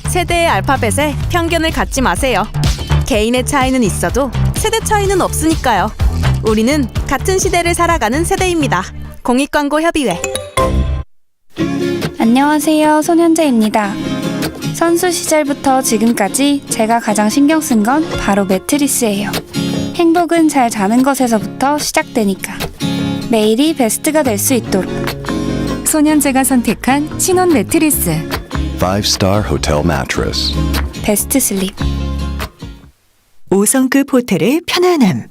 세대의 알파벳에 편견을 갖지 마세요. 개인의 차이는 있어도 세대 차이는 없으니까요. 우리는 같은 시대를 살아가는 세대입니다. 공익광고협의회. 안녕하세요. 손현재입니다. 선수 시절부터 지금까지 제가 가장 신경 쓴 건 바로 매트리스예요. 행복은 잘 자는 것에서부터 시작되니까. 매일이 베스트가 될 수 있도록. 손현재가 선택한 신혼 매트리스 5-star hotel mattress. 베스트 슬립. 5성급 호텔의 편안함.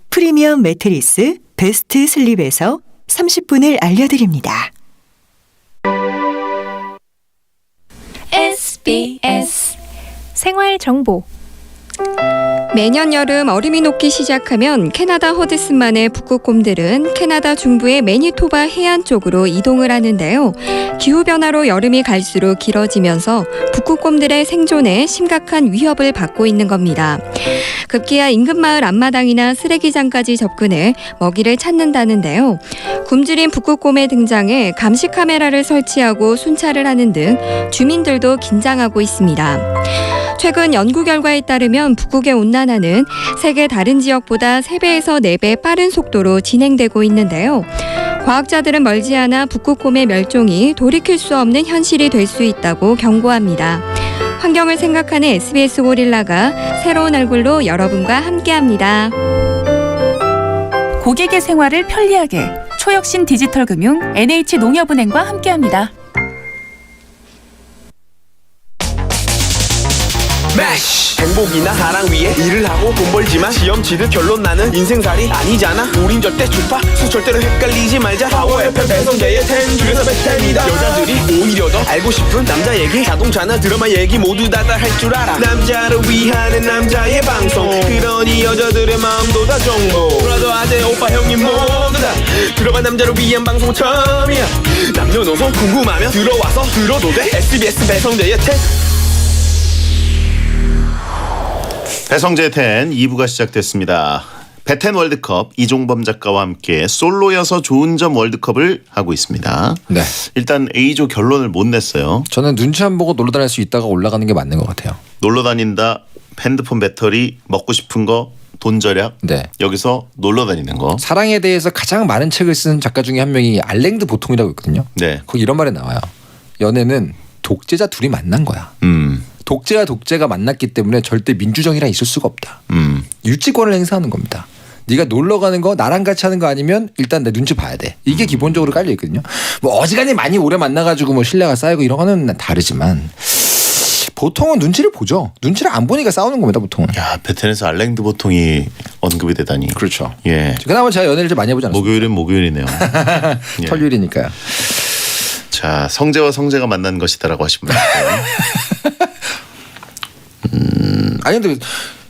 프리미엄 매트리스 베스트 슬립에서 30분을 알려드립니다. SBS 생활정보. 매년 여름 얼음이 녹기 시작하면 캐나다 허드슨만의 북극곰들은 캐나다 중부의 매니토바 해안 쪽으로 이동을 하는데요. 기후변화로 여름이 갈수록 길어지면서 북극곰들의 생존에 심각한 위협을 받고 있는 겁니다. 급기야 인근 마을 앞마당이나 쓰레기장까지 접근해 먹이를 찾는다는데요. 굶주린 북극곰의 등장에 감시 카메라를 설치하고 순찰을 하는 등 주민들도 긴장하고 있습니다. 최근 연구 결과에 따르면 북극의 온난화는 세계 다른 지역보다 3배에서 4배 빠른 속도로 진행되고 있는데요. 과학자들은 멀지 않아 북극곰의 멸종이 돌이킬 수 없는 현실이 될 수 있다고 경고합니다. 환경을 생각하는 SBS 고릴라가 새로운 얼굴로 여러분과 함께합니다. 고객의 생활을 편리하게 초혁신 디지털금융 NH농협은행과 함께합니다. 매쉬 행복이나 사랑 위해 일을 하고 돈 벌지만 시험 치듯 결론 나는 인생살이 아니잖아. 우린 절대 주파수 절대로 헷갈리지 말자. 파워 FM 배성재의 10 중에서 베스트입니다. 여자들이 오히려 더 알고 싶은 남자 얘기, 자동차나 드라마 얘기 모두 다 할 줄 알아. 남자를 위한 남자의 방송, 그러니 여자들의 마음도 다 정보. 브라더 아재 오빠 형님 모두 다 들어봐. 남자를 위한 방송 처음이야. 남녀노소 궁금하면 들어와서 들어도 돼. SBS 배성재의 10. 배성재 10 2부가 시작됐습니다. 배텐 월드컵 이종범 작가와 함께 솔로여서 좋은 점 월드컵을 하고 있습니다. 네. 일단 A조 결론을 못 냈어요. 저는 눈치 안 보고 놀러 다닐 수 있다가 올라가는 게 맞는 것 같아요. 놀러 다닌다, 핸드폰 배터리, 먹고 싶은 거, 돈 절약. 네. 여기서 놀러 다니는 거. 사랑에 대해서 가장 많은 책을 쓴 작가 중에 한 명이 알랭드 보통이라고 있거든요. 네. 거기 이런 말이 나와요. 연애는 독재자 둘이 만난 거야. 독재와 독재가 만났기 때문에 절대 민주정이란 있을 수가 없다. 유치권을 행사하는 겁니다. 네가 놀러 가는 거 나랑 같이 하는 거 아니면 일단 내 눈치 봐야 돼. 이게 기본적으로 깔려 있거든요. 뭐 어지간히 많이 오래 만나가지고 뭐 신뢰가 쌓이고 이런 거는 다르지만 보통은 눈치를 보죠. 눈치를 안 보니까 싸우는 겁니다. 보통은. 야, 베텐에서 알랭드 보통이 언급이 되다니. 그렇죠. 예. 그나마 제가 연애를 좀 많이 해보지 않았어요. 목요일은 목요일이네요. 예. 털요일이니까요. 자, 성재와 성재가 만난 것이다라고 하시면 아니 근데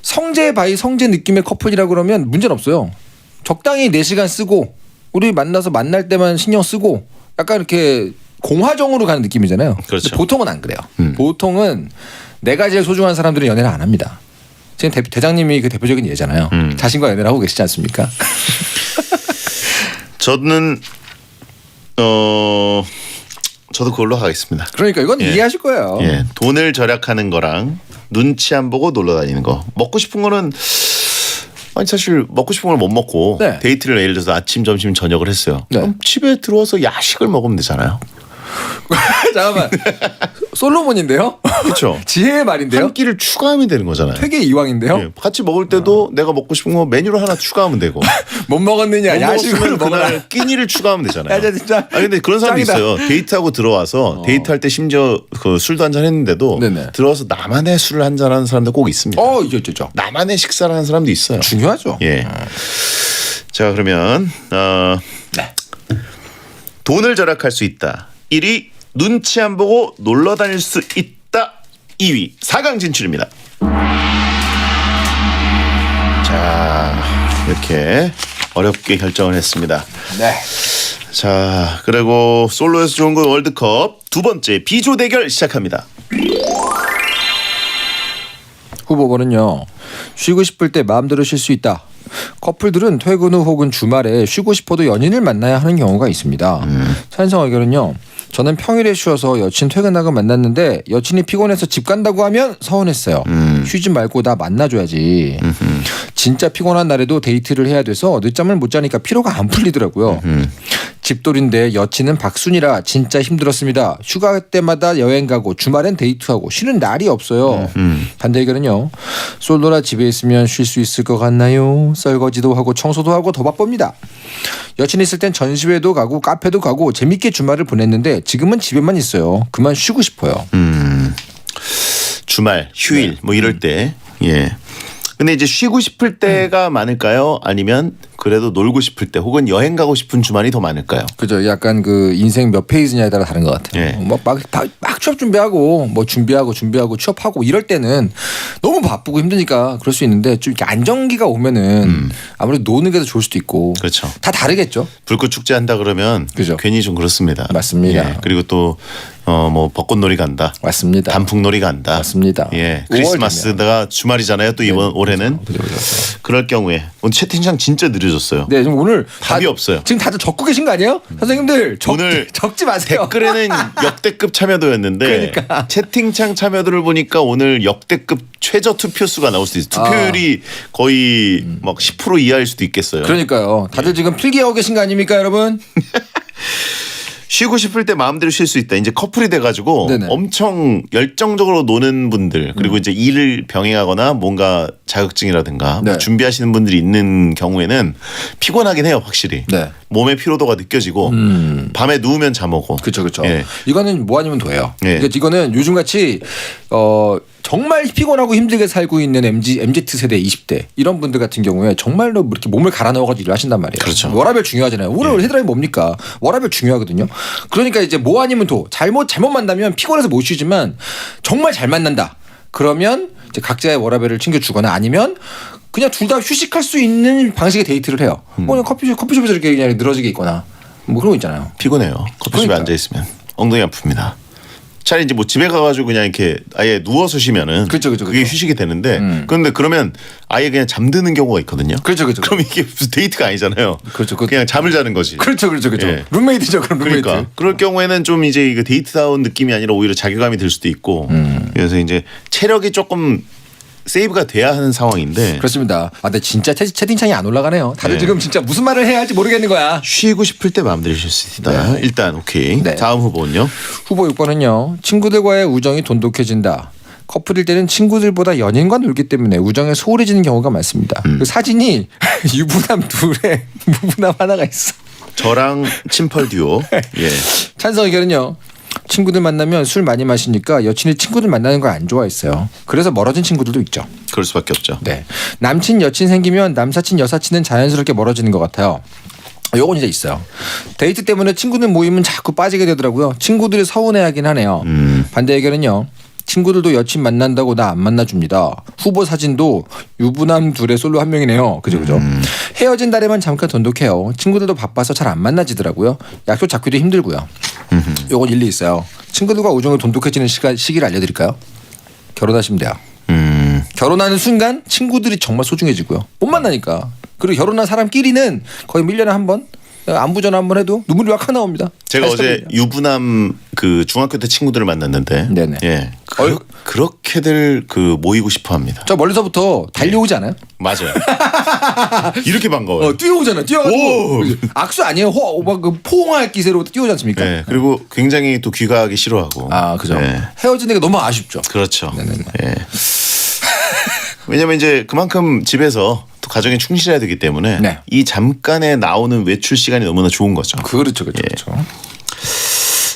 성재 바이 성재 느낌의 커플이라고 그러면 문제는 없어요. 적당히 4시간 쓰고 우리 만나서 만날 때만 신경 쓰고 약간 이렇게 공화정으로 가는 느낌이잖아요. 그렇죠. 보통은 안 그래요. 보통은 내가 제일 소중한 사람들은 연애를 안 합니다. 지금 대장님이 그 대표적인 예잖아요. 자신과 연애를 하고 계시지 않습니까? 저는 저도 그걸로 가겠습니다. 그러니까 이건 이해하실 거예요. 예, 돈을 절약하는 거랑 눈치 안 보고 놀러 다니는 거. 먹고 싶은 거는 아니 사실 먹고 싶은 걸 못 먹고 데이트를 예를 들어서 아침, 점심, 저녁을 했어요. 그럼 집에 들어와서 야식을 먹으면 되잖아요. 잠깐만. 솔로몬인데요? 그렇죠. 지혜의 말인데요? 한 끼를 추가하면 되는 거잖아요. 퇴계 이왕인데요? 예, 같이 먹을 때도 내가 먹고 싶은 거 메뉴를 하나 추가하면 되고. 못 먹었느냐? 야식을 먹어라. 그날 끼니를 추가하면 되잖아요. 야, 진짜. 아니 근데 그런 사람도 짱이다. 있어요. 데이트하고 들어와서 데이트할 때 심지어 그 술도 한잔 했는데도 들어와서 나만의 술을 한잔 하는 사람도 꼭 있습니다. 있죠. 나만의 식사를 하는 사람도 있어요. 중요하죠. 예. 자 그러면 돈을 절약할 수 있다. 1위 눈치 안 보고 놀러 다닐 수 있다. 2위 4강 진출입니다. 자 이렇게 어렵게 결정을 했습니다. 네. 자 그리고 솔로에서 좋은 건 월드컵 두 번째 비조 대결 시작합니다. 후보번은요. 쉬고 싶을 때 마음대로 쉴 수 있다. 커플들은 퇴근 후 혹은 주말에 쉬고 싶어도 연인을 만나야 하는 경우가 있습니다. 찬성 의견은요. 저는 평일에 쉬어서 여친 퇴근하고 만났는데 여친이 피곤해서 집 간다고 하면 서운했어요. 쉬지 말고 나 만나줘야지. 진짜 피곤한 날에도 데이트를 해야 돼서 늦잠을 못 자니까 피로가 안 풀리더라고요. 집돌인데 여친은 박순이라 진짜 힘들었습니다. 휴가 때마다 여행 가고 주말엔 데이트하고 쉬는 날이 없어요. 반대 의견은요. 솔로라 집에 있으면 쉴 수 있을 것 같나요? 설거지도 하고 청소도 하고 더 바쁩니다. 여친 있을 땐 전시회도 가고 카페도 가고 재밌게 주말을 보냈는데 지금은 집에만 있어요. 그만 쉬고 싶어요. 주말, 휴일 뭐 이럴 때 예. 근데 이제 쉬고 싶을 때가 많을까요? 아니면 그래도 놀고 싶을 때 혹은 여행 가고 싶은 주말이 더 많을까요? 그죠. 약간 그 인생 몇 페이지냐에 따라 다른 것 같아요. 막 취업 준비하고 뭐 준비하고 취업하고 이럴 때는 너무 바쁘고 힘드니까 그럴 수 있는데 좀 이렇게 안정기가 오면은 아무래도 노는 게 더 좋을 수도 있고. 그렇죠. 다 다르겠죠. 불꽃 축제 한다 그러면 그죠. 괜히 좀 그렇습니다. 맞습니다. 예. 그리고 또 뭐 벚꽃놀이 간다. 맞습니다. 단풍놀이 간다. 맞습니다. 예. 크리스마스가 주말이잖아요. 또 이번 올해는 그럴 경우에 오늘 채팅창 진짜 느려졌어요. 네, 지금 오늘 답이 없어요. 지금 다들 적고 계신 거 아니에요? 선생님들 오늘 적지 마세요. 댓글에는 역대급 참여도였는데 그러니까. 채팅창 참여도를 보니까 오늘 역대급 최저 투표 수가 나올 수도 있어요. 투표율이 거의 막 10% 이하일 수도 있겠어요. 그러니까요. 다들 지금 필기하고 계신 거 아닙니까, 여러분? 쉬고 싶을 때 마음대로 쉴 수 있다. 이제 커플이 돼가지고 엄청 열정적으로 노는 분들 그리고 이제 일을 병행하거나 뭔가 자격증이라든가 뭐 준비하시는 분들이 있는 경우에는 피곤하긴 해요, 확실히. 몸의 피로도가 느껴지고 밤에 누우면 잠 오고. 그렇죠. 예. 이거는 뭐 아니면 돼요. 예. 그러니까 이거는 요즘같이 정말 피곤하고 힘들게 살고 있는 MZ세대 20대 이런 분들 같은 경우에 정말로 이렇게 몸을 갈아 넣어가지고 일을 하신단 말이에요. 그렇죠. 워라밸 중요하잖아요. 오늘 헤드라인 뭡니까? 워라밸 중요하거든요. 그러니까 이제 뭐 아니면 도 잘못 만나면 피곤해서 못 쉬지만 정말 잘 만난다. 그러면 이제 각자의 워라밸을 챙겨주거나 아니면 그냥 둘 다 휴식할 수 있는 방식의 데이트를 해요. 그냥 커피숍에서 이렇게 그냥 늘어지게 있거나 뭐 그런 거 있잖아요. 피곤해요. 커피숍에 앉아 있으면 엉덩이 아픕니다. 차라리 이제 뭐 집에 가가지고 그냥 이렇게 아예 누워서 쉬면은 그게 휴식이 되는데 그런데 그러면 아예 그냥 잠드는 경우가 있거든요. 그렇죠. 그럼 이게 무슨 데이트가 아니잖아요. 그렇죠. 그냥 잠을 자는 거지. 그렇죠. 예. 룸메이트죠. 그럼 룸메이트. 그러니까 그럴 경우에는 좀 이제 이거 데이트다운 느낌이 아니라 오히려 자괴감이 들 수도 있고 그래서 이제 체력이 조금 세이브가 돼야 하는 상황인데 그렇습니다. 근데 진짜 채팅창이 안 올라가네요. 다들 지금 진짜 무슨 말을 해야 할지 모르겠는 거야. 쉬고 싶을 때 마음대로 쉴 수 있다. 일단 오케이. 다음 후보는요. 후보 6번은요. 친구들과의 우정이 돈독해진다. 커플일 때는 친구들보다 연인과 놀기 때문에 우정에 소홀해지는 경우가 많습니다. 그 사진이 유부남 둘에 무부남 하나가 있어. 저랑 친펄 듀오. 예. 찬성 의견은요. 친구들 만나면 술 많이 마시니까 여친이 친구들 만나는 걸 안 좋아했어요. 그래서 멀어진 친구들도 있죠. 그럴 수밖에 없죠. 네. 남친 여친 생기면 남사친 여사친은 자연스럽게 멀어지는 것 같아요. 요건 이제 있어요. 데이트 때문에 친구들 모임은 자꾸 빠지게 되더라고요. 친구들이 서운해하긴 하네요. 반대 의견은요. 친구들도 여친 만난다고 나 안 만나줍니다. 후보 사진도 유부남 둘의 솔로 한 명이네요. 그죠. 헤어진 날에만 잠깐 돈독해요. 친구들도 바빠서 잘 안 만나지더라고요. 약속 잡기도 힘들고요. 요건 일리 있어요. 친구들과 우정이 돈독해지는 시기를 알려드릴까요? 결혼하시면 돼요. 결혼하는 순간 친구들이 정말 소중해지고요. 못 만나니까. 그리고 결혼한 사람끼리는 거의 1년에 한 번 안부 전화 한 번 해도 눈물이 확 나옵니다. 제가 어제 유부남 그 중학교 때 친구들을 만났는데, 네네. 예, 그렇게들 그 모이고 싶어합니다. 저 멀리서부터 달려오지 않아요? 맞아요. 이렇게 반가워요. 뛰어오잖아요. 뛰어가지고 악수 아니에요? 막 그 포옹할 기세로 뛰어오지 않습니까? 네, 그리고 굉장히 또 귀가하기 싫어하고. 아, 그죠. 네. 헤어지는 게 너무 아쉽죠. 그렇죠. 예. 왜냐면 이제 그만큼 집에서 또 가정에 충실해야 되기 때문에 이 잠깐에 나오는 외출 시간이 너무나 좋은 거죠. 그렇죠.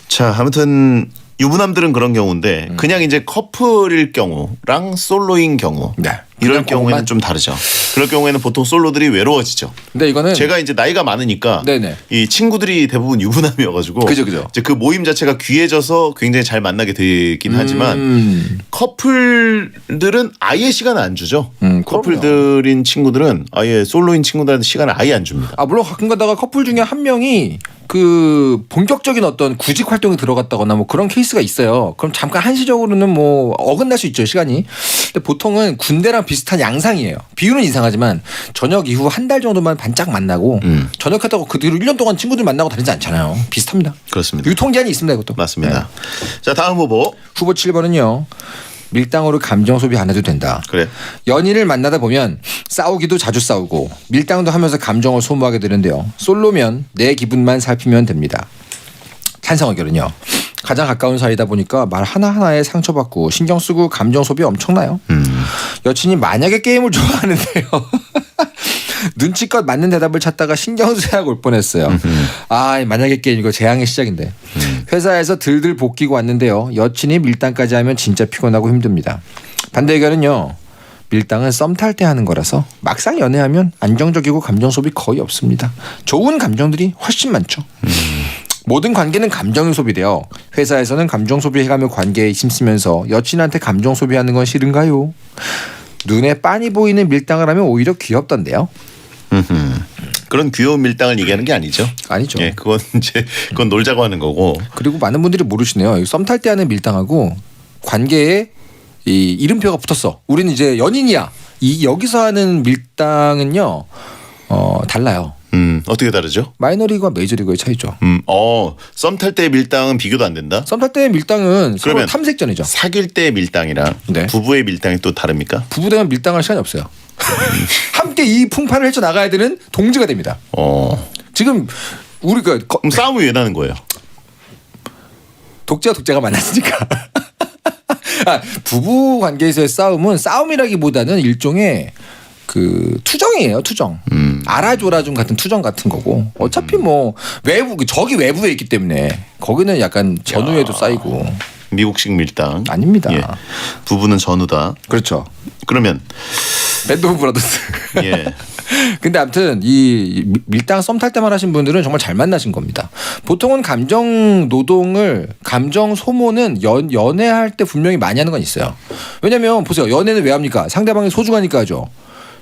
자, 아무튼 유부남들은 그런 경우인데 그냥 이제 커플일 경우랑 솔로인 경우 이럴 경우에는 좀 다르죠. 그럴 경우에는 보통 솔로들이 외로워지죠. 근데 이거는 제가 이제 나이가 많으니까 이 친구들이 대부분 유부남이어가지고 그죠. 이제 그 모임 자체가 귀해져서 굉장히 잘 만나게 되긴 하지만 커플들은 아예 시간을 안 주죠. 커플들인 친구들은 아예 솔로인 친구들한테 시간을 아예 안 줍니다. 아 물론 가끔 가다가 커플 중에 한 명이 그 본격적인 어떤 구직 활동에 들어갔다거나 뭐 그런 케이스가 있어요. 그럼 잠깐 한시적으로는 뭐 어긋날 수 있죠, 시간이. 근데 보통은 군대랑 비슷한 양상이에요. 비율은 이상하지만 저녁 이후 한 달 정도만 반짝 만나고 저녁하다가 그 뒤로 1년 동안 친구들 만나고 다니지 않잖아요. 비슷합니다. 그렇습니다. 유통기한이 있습니다, 이것도. 맞습니다. 자, 다음 후보. 후보 7번은요. 밀당으로 감정 소비 안 해도 된다. 그래. 연인을 만나다 보면 싸우기도 자주 싸우고 밀당도 하면서 감정을 소모하게 되는데요. 솔로면 내 기분만 살피면 됩니다. 찬성 의견은요. 가장 가까운 사이다 보니까 말 하나하나에 상처받고 신경 쓰고 감정 소비 엄청나요. 여친이 만약에 게임을 좋아하는데요. 눈치껏 맞는 대답을 찾다가 신경쇠약 올 뻔했어요. 아, 만약에 게임 이거 재앙의 시작인데. 회사에서 들들 볶이고 왔는데요. 여친이 밀당까지 하면 진짜 피곤하고 힘듭니다. 반대 의견은요. 밀당은 썸 탈 때 하는 거라서 막상 연애하면 안정적이고 감정 소비 거의 없습니다. 좋은 감정들이 훨씬 많죠. 모든 관계는 감정이 소비돼요. 회사에서는 감정 소비해가며 관계에 힘쓰면서 여친한테 감정 소비하는 건 싫은가요? 눈에 빤히 보이는 밀당을 하면 오히려 귀엽던데요. 그런 귀여운 밀당을 얘기하는 게 아니죠. 아니죠. 예, 그건 놀자고 하는 거고. 그리고 많은 분들이 모르시네요. 썸 탈 때 하는 밀당하고 관계에 이 이름표가 붙었어. 우리는 이제 연인이야. 이 여기서 하는 밀당은요. 달라요. 어떻게 다르죠? 마이너리그와 메이저리그의 차이죠. 썸 탈 때의 밀당은 비교도 안 된다? 썸 탈 때의 밀당은 서로 탐색전이죠. 사귈 때의 밀당이랑 부부의 밀당이 또 다릅니까? 부부 되면 밀당할 시간이 없어요. 함께 이 풍파를 헤쳐나가야 되는 동지가 됩니다. 지금 우리가 그럼 싸움이 왜 나는 거예요? 독재와 독재가 만났으니까. 부부 관계에서의 싸움은 싸움이라기보다는 일종의 그 투정이에요, 투정. 알아줘라 좀 같은 투정 같은 거고. 어차피 뭐 적이 외부에 있기 때문에 거기는 약간 전우에도 쌓이고. 미국식 밀당. 아닙니다. 예. 부부는 전우다. 그렇죠. 그러면 밴드 오브 브라더스. 예. 근데 아무튼 이 밀당 썸 탈 때만 하신 분들은 정말 잘 만나신 겁니다. 보통은 감정 노동을 감정 소모는 연애할 때 분명히 많이 하는 건 있어요. 왜냐면 보세요. 연애는 왜 합니까? 상대방이 소중하니까 하죠.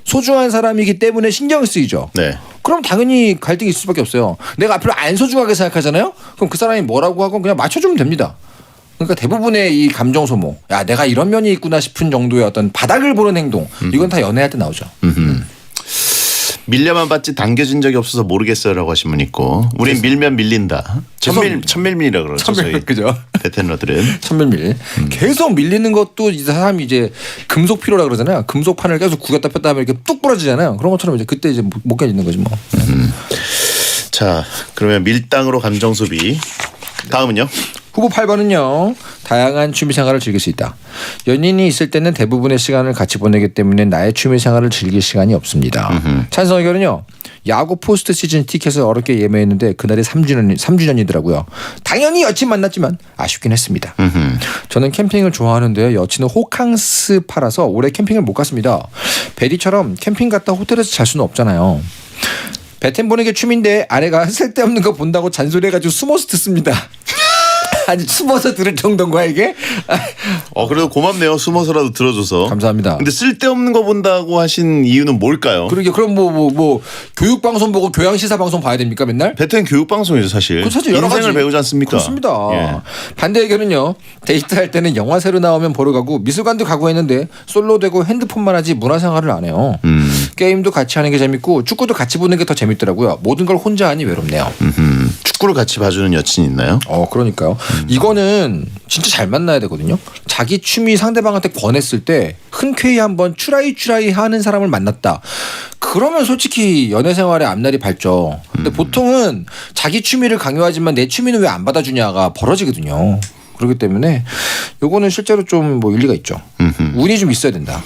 소중한 사람이기 때문에 신경을 쓰이죠. 네. 그럼 당연히 갈등이 있을 수밖에 없어요. 내가 앞으로 안 소중하게 생각하잖아요. 그럼 그 사람이 뭐라고 하건 그냥 맞춰주면 됩니다. 그러니까 대부분의 이 감정 소모, 야 내가 이런 면이 있구나 싶은 정도의 어떤 바닥을 보는 행동, 이건 다 연애할 때 나오죠. 밀려만 봤지 당겨진 적이 없어서 모르겠어요라고 하신 분 있고, 우린 밀면 밀린다. 천밀밀이라 그러죠. 저희 그죠. 베테너들은 천밀밀. 계속 밀리는 것도 이 사람이 이제 금속 피로라 그러잖아요. 금속판을 계속 구겼다 폈다 하면 이렇게 뚝 부러지잖아요. 그런 것처럼 이제 그때 이제 못 견디는 거지 뭐. 자, 그러면 밀당으로 감정 소비. 다음은요? 후보 8번은요. 다양한 취미생활을 즐길 수 있다. 연인이 있을 때는 대부분의 시간을 같이 보내기 때문에 나의 취미생활을 즐길 시간이 없습니다. 찬성 의견은요. 야구 포스트 시즌 티켓을 어렵게 예매했는데 그날이 3주년이더라고요. 당연히 여친 만났지만 아쉽긴 했습니다. 저는 캠핑을 좋아하는데요. 여친은 호캉스 파라서 올해 캠핑을 못 갔습니다. 베리처럼 캠핑 갔다 호텔에서 잘 수는 없잖아요. 배템 보는 게 취미인데 아내가 쓸데없는 거 본다고 잔소리해가지고 숨어서 듣습니다. 아니 숨어서 들을 정도인 거야 이게? 그래도 고맙네요. 숨어서라도 들어줘서. 감사합니다. 근데 쓸데없는 거 본다고 하신 이유는 뭘까요? 그러게 그럼 뭐 교육 방송 보고 교양 시사 방송 봐야 됩니까 맨날? 베텐 교육 방송이죠 사실. 사실 여러 인생을 가지 배우지 않습니까? 그렇습니다. 예. 반대 의견은요. 데이트할 때는 영화 새로 나오면 보러 가고 미술관도 가고 했는데 솔로 되고 핸드폰만 하지 문화생활을 안 해요. 게임도 같이 하는 게 재밌고 축구도 같이 보는 게 더 재밌더라고요. 모든 걸 혼자 하니 외롭네요. 축구를 같이 봐주는 여친 있나요? 그러니까요. 이거는 진짜 잘 만나야 되거든요. 자기 취미 상대방한테 권했을 때 흔쾌히 한번 추라이 하는 사람을 만났다. 그러면 솔직히 연애 생활에 앞날이 밝죠. 근데 보통은 자기 취미를 강요하지만 내 취미는 왜 안 받아주냐가 벌어지거든요. 그렇기 때문에 요거는 실제로 좀 뭐 일리가 있죠. 운이 좀 있어야 된다.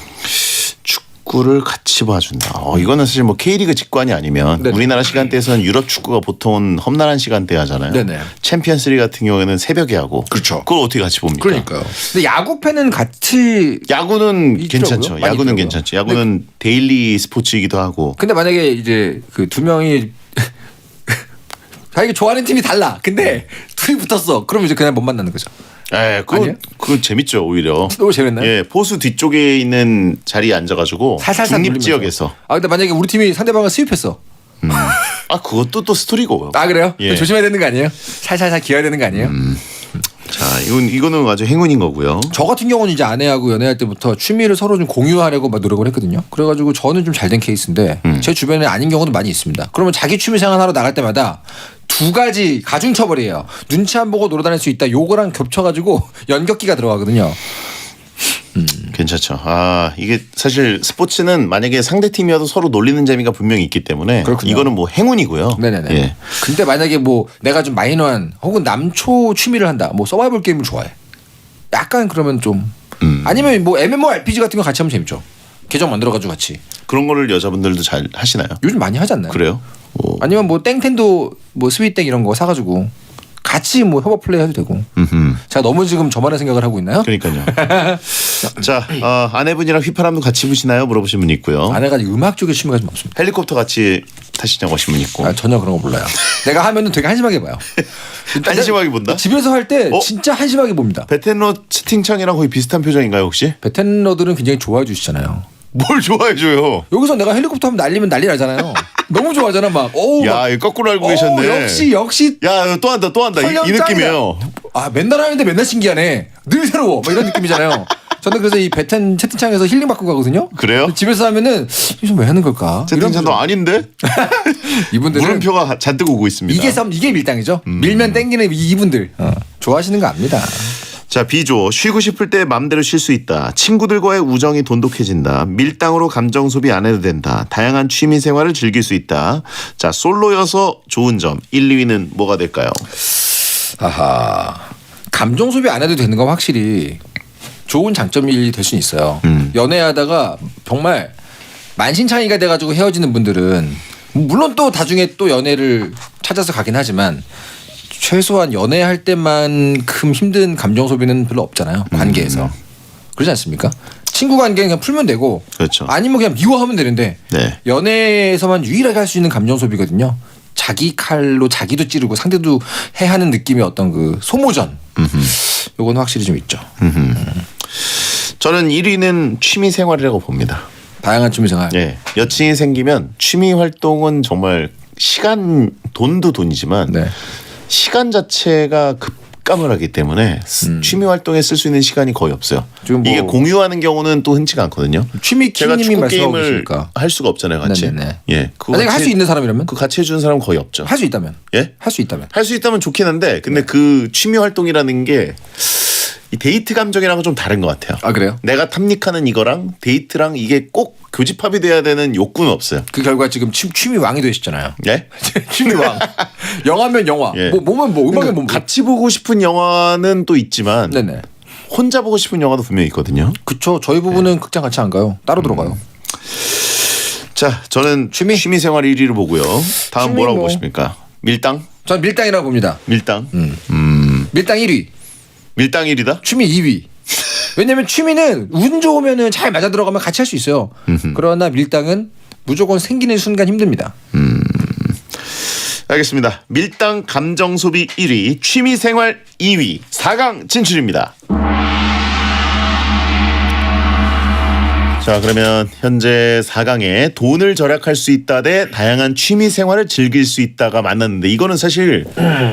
축구를 같이 봐준다. 이거는 사실 뭐 K리그 직관이 아니면 네네. 우리나라 시간대에서는 유럽 축구가 보통은 험난한 시간대 하잖아요. 네네. 챔피언스 리그 같은 경우에는 새벽에 하고. 그렇죠. 그걸 어떻게 같이 봅니까? 그러니까요. 근데 야구 팬은 같이 야구는 있더라고요. 괜찮죠. 많이 야구는 있더라고요. 괜찮죠. 야구는 데일리 스포츠이기도 하고. 근데 만약에 이제 그 두 명이 자기가 좋아하는 팀이 달라. 근데 둘이 붙었어. 그러면 이제 그냥 못 만나는 거죠. 그거 재밌죠 오히려. 너무 재밌나요? 예, 포수 뒤쪽에 있는 자리에 앉아가지고 살살살 중립 눌리면서. 지역에서. 근데 만약에 우리 팀이 상대방을 스윕했어. 그것도 또 스토리고. 그래요? 예. 조심해야 되는 거 아니에요? 살살살 기어야 되는 거 아니에요? 자, 이거는 아주 행운인 거고요. 저 같은 경우는 이제 아내하고 연애할 때부터 취미를 서로 좀 공유하려고 막 노력을 했거든요. 그래가지고 저는 좀 잘 된 케이스인데 제 주변에 아닌 경우도 많이 있습니다. 그러면 자기 취미 생활하러 나갈 때마다 두 가지 가중 처벌이에요. 눈치 안 보고 놀아다닐 수 있다. 요거랑 겹쳐가지고 연격기가 들어가거든요. 괜찮죠. 이게 사실 스포츠는 만약에 상대 팀이어도 서로 놀리는 재미가 분명히 있기 때문에 그렇군요. 이거는 뭐 행운이고요. 네네네. 예. 근데 만약에 뭐 내가 좀 마이너한 혹은 남초 취미를 한다. 뭐 서바이벌 게임을 좋아해. 약간 그러면 좀 아니면 뭐 MMORPG 같은 거 같이 하면 재밌죠. 계정 만들어가지고 같이. 그런 거를 여자분들도 잘 하시나요? 요즘 많이 하지 않나요? 그래요? 아니면 뭐 땡텐도 뭐 스윗땡 이런 거 사가지고 같이 뭐 협업 플레이 해도 되고. 제가 너무 지금 저만의 생각을 하고 있나요? 그러니까요. 자, 아내분이랑 휘파람도 같이 부시나요? 물어보신 분 있고요. 아내가 음악 쪽에 취미가 좀 없습니다. 헬리콥터 같이 타시냐고 하신 분 있고. 전혀 그런 거 몰라요. 내가 하면은 되게 한심하게 봐요. 한심하게 본다? 집에서 할 때 진짜 한심하게 봅니다. 베텐러 채팅창이랑 거의 비슷한 표정인가요 혹시? 베텐러들은 굉장히 좋아해 주시잖아요. 뭘 좋아해줘요? 여기서 내가 헬리콥터 하면 날리면 난리 나잖아요. 너무 좋아하잖아 막. 야, 이거 거꾸로 알고 계셨네. 역시. 야, 또 한다. 이 느낌이에요. 맨날 하는데 맨날 신기하네. 늘 새로워. 뭐 이런 느낌이잖아요. 저는 그래서 이 베텐 채팅창에서 힐링 받고 가거든요. 그래요? 집에서 하면은 좀 왜 하는 걸까? 채팅창도 아닌데? 이분들은 물음표가 잔뜩 오고 있습니다. 이게 밀당이죠. 밀면 땡기는 이분들 좋아하시는 거 압니다. 자, B조. 쉬고 싶을 때 맘대로 쉴 수 있다. 친구들과의 우정이 돈독해진다. 밀당으로 감정 소비 안 해도 된다. 다양한 취미 생활을 즐길 수 있다. 자, 솔로여서 좋은 점 1, 2위는 뭐가 될까요? 감정 소비 안 해도 되는 건 확실히 좋은 장점이 될 수는 있어요. 연애하다가 정말 만신창이가 돼가지고 헤어지는 분들은 물론 또 나중에 또 연애를 찾아서 가긴 하지만 최소한 연애할 때만큼 힘든 감정 소비는 별로 없잖아요. 관계에서. 그러지 않습니까? 친구 관계는 그냥 풀면 되고 그렇죠. 아니면 그냥 미워하면 되는데 연애에서만 유일하게 할 수 있는 감정 소비거든요. 자기 칼로 자기도 찌르고 상대도 해하는 느낌의 어떤 그 소모전. 요건 확실히 좀 있죠. 저는 1위는 취미 생활이라고 봅니다. 다양한 취미 생활. 예. 여친이 생기면 취미 활동은 정말 시간, 돈도 돈이지만 시간 자체가 급감을 하기 때문에 취미 활동에 쓸 수 있는 시간이 거의 없어요. 이게 공유하는 경우는 또 흔치가 않거든요. 취미 제가 키님이 축구 말씀하고 게임을 계시니까. 할 수가 없잖아요, 같이. 예. 만약에 할 수 있는 사람이라면? 그 같이 해주는 사람은 거의 없죠. 할 수 있다면? 예? 할 수 있다면? 할 수 있다면 좋긴 한데 근데 그 취미 활동이라는 게 이 데이트 감정이랑은 좀 다른 것 같아요. 그래요? 내가 탐닉하는 이거랑 데이트랑 이게 꼭 교집합이 돼야 되는 욕구는 없어요. 그 결과 지금 취미 왕이 되셨잖아요. 예? 취미 왕. 영화면 영화. 예. 뭐면 뭐 음악은 뭐. 같이 보고 싶은 영화는 또 있지만 혼자 보고 싶은 영화도 분명히 있거든요. 그쵸. 저희 부부는 극장 같이 안 가요. 따로 들어가요. 자, 저는 취미 생활 1위를 보고요. 다음 뭐라고 뭐. 보십니까? 밀당? 전 밀당이라고 봅니다. 밀당? 밀당 1위. 밀당 1위다? 취미 2위. 왜냐면 취미는 운 좋으면은 잘 맞아 들어가면 같이 할 수 있어요. 그러나 밀당은 무조건 생기는 순간 힘듭니다. 알겠습니다. 밀당 감정 소비 1위, 취미 생활 2위, 4강 진출입니다. 자, 그러면 현재 4강에 돈을 절약할 수 있다 대 다양한 취미 생활을 즐길 수 있다가 만났는데, 이거는 사실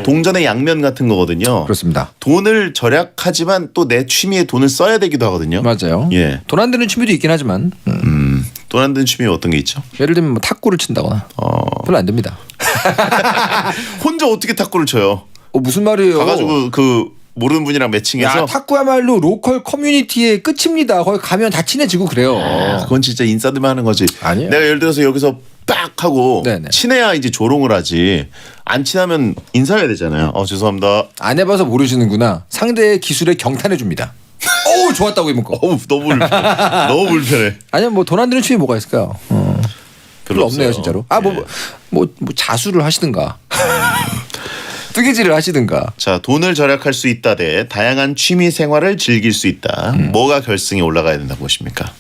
동전의 양면 같은 거거든요. 그렇습니다. 돈을 절약하지만 또 내 취미에 돈을 써야 되기도 하거든요. 맞아요. 예. 돈 안 드는 취미도 있긴 하지만 돈 안 드는 취미 어떤 게 있죠? 예를 들면 뭐 탁구를 친다거나 별로 안 됩니다. 혼자 어떻게 탁구를 쳐요? 무슨 말이에요? 가가지고 그 모르는 분이랑 매칭해서. 야, 탁구야말로 로컬 커뮤니티의 끝입니다. 거기 가면 다 친해지고 그래요. 그건 진짜 인싸들만 하는 거지. 아니에요. 내가 예를 들어서 여기서 빡 하고 네네. 친해야 이제 조롱을 하지. 안 친하면 인사해야 되잖아요. 죄송합니다. 안 해봐서 모르시는구나. 상대의 기술에 경탄해 줍니다. 어우, 좋았다고 이문 거. 어우, 너무 불편해. 아니면 뭐 돈 안 드는 취미 뭐가 있을까요? 별로 없네요, 없어요. 진짜로. 뭐 자수를 하시든가. 뜨개질을 하시든가. 자, 돈을 절약할 수 있다 대 다양한 취미 생활을 즐길 수 있다. 뭐가 결승에 올라가야 된다고 보십니까?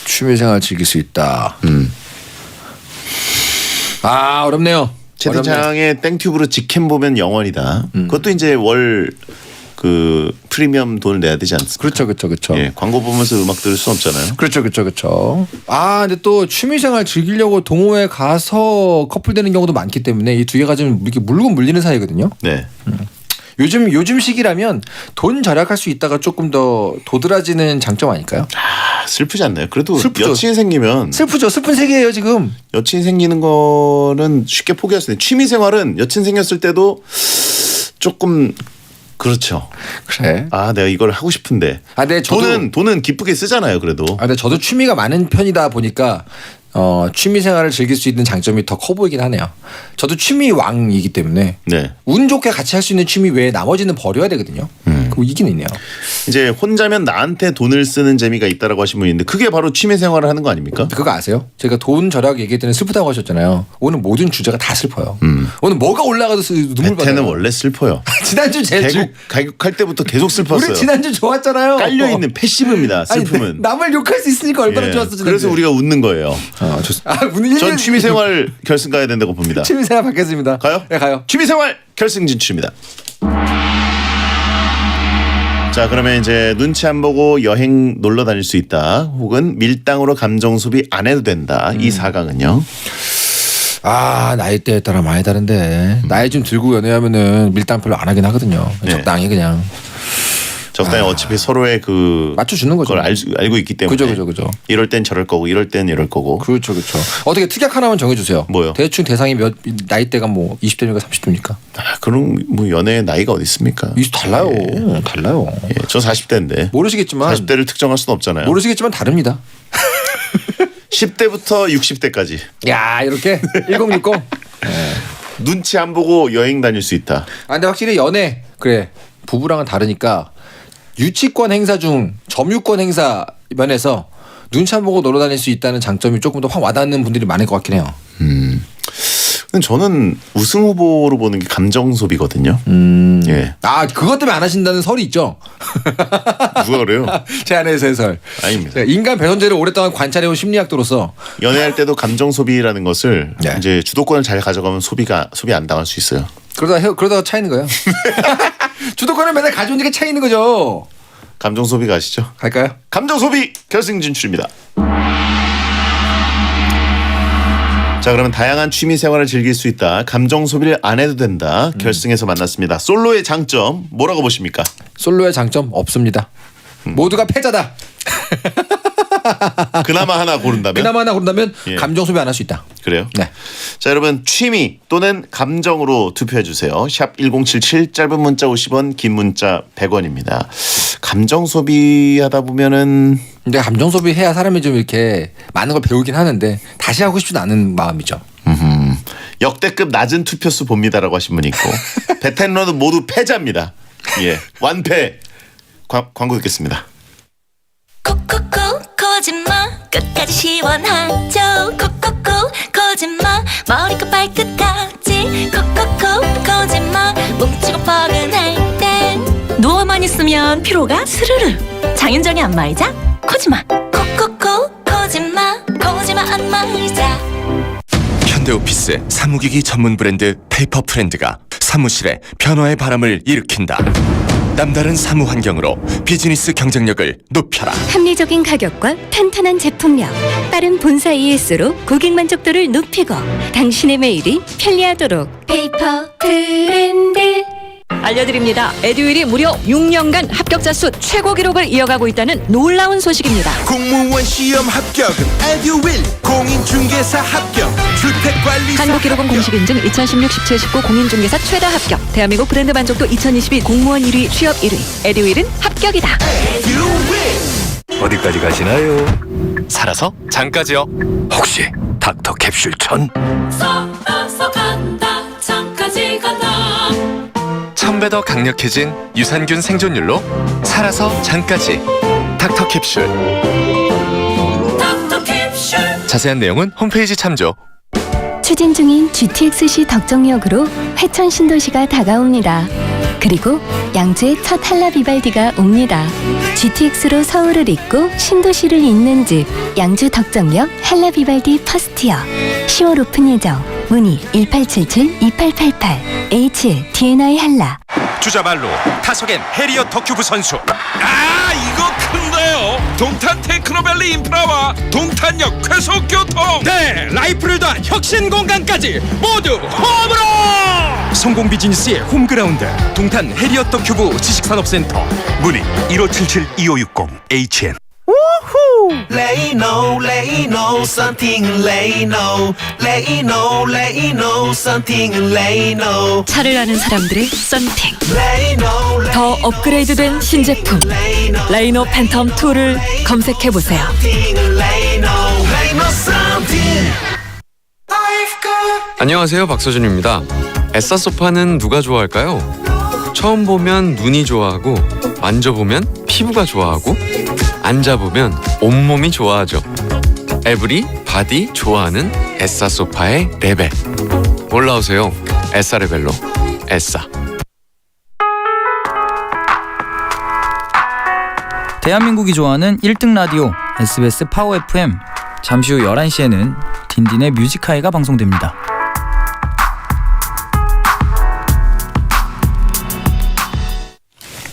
취미 생활 즐길 수 있다. 어렵네요. 채팅창에 땡튜브로 직캠 보면 영원이다. 그것도 이제 월 그 프리미엄 돈을 내야 되지 않습니까? 그렇죠. 예, 광고 보면서 음악 들을 수 없잖아요. 그렇죠. 근데 또 취미생활 즐기려고 동호회 가서 커플 되는 경우도 많기 때문에 이 두 개가 좀 이렇게 물고 물리는 사이거든요. 네. 요즘 시기라면 돈 절약할 수 있다가 조금 더 도드라지는 장점 아닐까요? 슬프지 않나요? 그래도 슬프죠. 여친이 생기면 슬프죠. 슬픈 세계예요 지금. 여친 생기는 거는 쉽게 포기할 수 있는. 취미 생활은 여친 생겼을 때도 조금 그렇죠. 그래. 내가 이걸 하고 싶은데. 네, 돈은 기쁘게 쓰잖아요. 그래도. 근데 저도 취미가 많은 편이다 보니까 취미 생활을 즐길 수 있는 장점이 더 커 보이긴 하네요. 저도 취미 왕이기 때문에 운 좋게 같이 할 수 있는 취미 외에 나머지는 버려야 되거든요. 그럼 이긴 있네요. 이제 혼자면 나한테 돈을 쓰는 재미가 있다라고 하신 분이 있는데 그게 바로 취미 생활을 하는 거 아닙니까? 그거 아세요? 제가 돈 절약 얘기할 때는 슬프다고 하셨잖아요. 오늘 모든 주제가 다 슬퍼요. 오늘 뭐가 올라가도 눈물 받아요. 베테는 원래 슬퍼요. 지난주 개국할 때부터 계속 슬펐어요. 우리 지난주 좋았잖아요. 깔려있는 패시브입니다. 슬픔은. 남을 욕할 수 있으니까 얼마나 좋았어. 지난주. 그래서 우리가 웃는 거예요. 좋습니다. 전 취미생활 결승 가야 된다고 봅니다. 취미생활 받겠습니다. 가요? 네, 가요. 취미생활 결승 진출입니다. 자, 그러면 이제 눈치 안 보고 여행 놀러 다닐 수 있다. 혹은 밀당으로 감정 소비 안 해도 된다. 이 4강은요. 나이대에 따라 많이 다른데 나이 좀 들고 연애하면은 밀당 별로 안 하긴 하거든요. 적당히 그냥. 적당히 어차피 서로의 그 맞춰주는 거죠. 그걸 알고 있기 때문에. 그죠. 이럴 땐 저럴 거고 이럴 땐 이럴 거고. 그렇죠. 어떻게 특약 하나만 정해주세요. 뭐요? 대충 대상이 몇 나이대가 뭐 20대입니까 30대입니까? 그럼 뭐 연애 나이가 어디 있습니까? 달라요. 달라요. 저 40대인데. 모르시겠지만 40대를 특정할 수는 없잖아요. 모르시겠지만 다릅니다. 10대부터 60대까지. 야, 이렇게 1060. 눈치 안 보고 여행 다닐 수 있다. 근데 확실히 연애 그래 부부랑은 다르니까 유치권 행사 중 점유권 행사 면에서 눈치 안 보고 놀러 다닐 수 있다는 장점이 조금 더 확 와닿는 분들이 많을 것 같긴 해요. 저는 우승 후보로 보는 게 감정 소비거든요. 예. 그것 때문에 안 하신다는 설이 있죠. 누가 그래요? 제 아내에서 해설. 아닙니다. 인간 배선제를 오랫동안 관찰해온 심리학도로서 연애할 때도 감정 소비라는 것을 이제 주도권을 잘 가져가면 소비 안 당할 수 있어요. 그러다가 차이는 거예요. 주도권을 맨날 가져오니까 차이는 거죠. 감정 소비 가시죠. 갈까요? 감정 소비 결승 진출입니다. 자, 그러면 다양한 취미 생활을 즐길 수 있다. 감정 소비를 안 해도 된다. 결승에서 만났습니다. 솔로의 장점 뭐라고 보십니까? 솔로의 장점 없습니다. 모두가 패자다. 그나마 하나 고른다면? 예. 감정 소비 안 할 수 있다. 그래요? 네. 자, 여러분 취미 또는 감정으로 투표해 주세요. 샵 1077 짧은 문자 50원, 긴 문자 100원입니다. 감정 소비하다 보면은 근데 감정 소비해야 사람이 좀 이렇게 많은 걸 배우긴 하는데 다시 하고 싶지는 않은 마음이죠. 역대급 낮은 투표수 봅니다라고 하신 분이 있고 베텐러는 모두 패자입니다. 예, 완패. 광고 듣겠습니다. 콕콕콕 거짓말 끝까지 시원하죠. 콕콕콕 거짓말 머리끝 발끝까지 콕콕콕 거짓말 뭉치고 뻐근할 땐 누워만 있으면 피로가 스르르. 장윤정의 안마의자 코지마. 콕콕콕 거짓말 안 말자. 현대오피스 사무기기 전문 브랜드 페이퍼프렌드가 사무실에 변화의 바람을 일으킨다. 남다른 사무 환경으로 비즈니스 경쟁력을 높여라. 합리적인 가격과 탄탄한 제품력, 빠른 본사 ES로 고객 만족도를 높이고 당신의 매일이 편리하도록 페이퍼 프렌드. 알려드립니다. 에듀윌이 무려 6년간 합격자 수 최고 기록을 이어가고 있다는 놀라운 소식입니다. 공무원 시험 합격은 에듀윌, 공인중개사 합격, 주택관리사 한국기록원 공식 인증 2016, 17, 19 공인중개사 최다 합격. 대한민국 브랜드 만족도 2022 공무원 1위, 취업 1위. 에듀윌은 합격이다. 어디까지 가시나요? 살아서 장까지요. 혹시 닥터 캡슐 천? 썩어서 간다 잠까지 간다 1000배 더 강력해진 유산균 생존율로 살아서 장까지. 닥터 캡슐. 닥터 캡슐 자세한 내용은 홈페이지 참조. 추진 중인 GTX-C 덕정역으로 회천 신도시가 다가옵니다. 그리고 양주의 첫 한라 비발디가 옵니다. GTX로 서울을 잇고 신도시를 잇는 집 양주 덕정역 한라 비발디 퍼스트이어 10월 오픈 예정. 문의 1877-2888 H D&I 한라. 주자말로 타석엔 해리어 덕큐브 선수. 아 이거 큰데요. 동탄 테크노밸리 인프라와 동탄역 쾌속교통. 네 라이프를 더한 혁신 공간까지 모두 홈으로. 성공 비즈니스의 홈그라운드 동탄 해리어 덕큐브 지식산업센터. 문의 1577-2560 HN. Lay no, something lay no, lay no, something lay no. 차를 아는 사람들의 썬팅. Lay no, 더 업그레이드된 신제품 레이노 팬텀 2를 검색해보세요. lay no, something. 안녕하세요, 박서준입니다. 에싸 소파는 누가 좋아할까요? 처음 보면 눈이 좋아하고, 만져보면 피부가 좋아하고, 앉아보면 온몸이 좋아하죠. 에브리 바디 좋아하는 에싸 소파의 레벨. 올라오세요. 에싸 레벨로. 에싸. 대한민국이 좋아하는 1등 라디오 SBS 파워 FM. 잠시 후 11시에는 딘딘의 뮤직하이가 방송됩니다.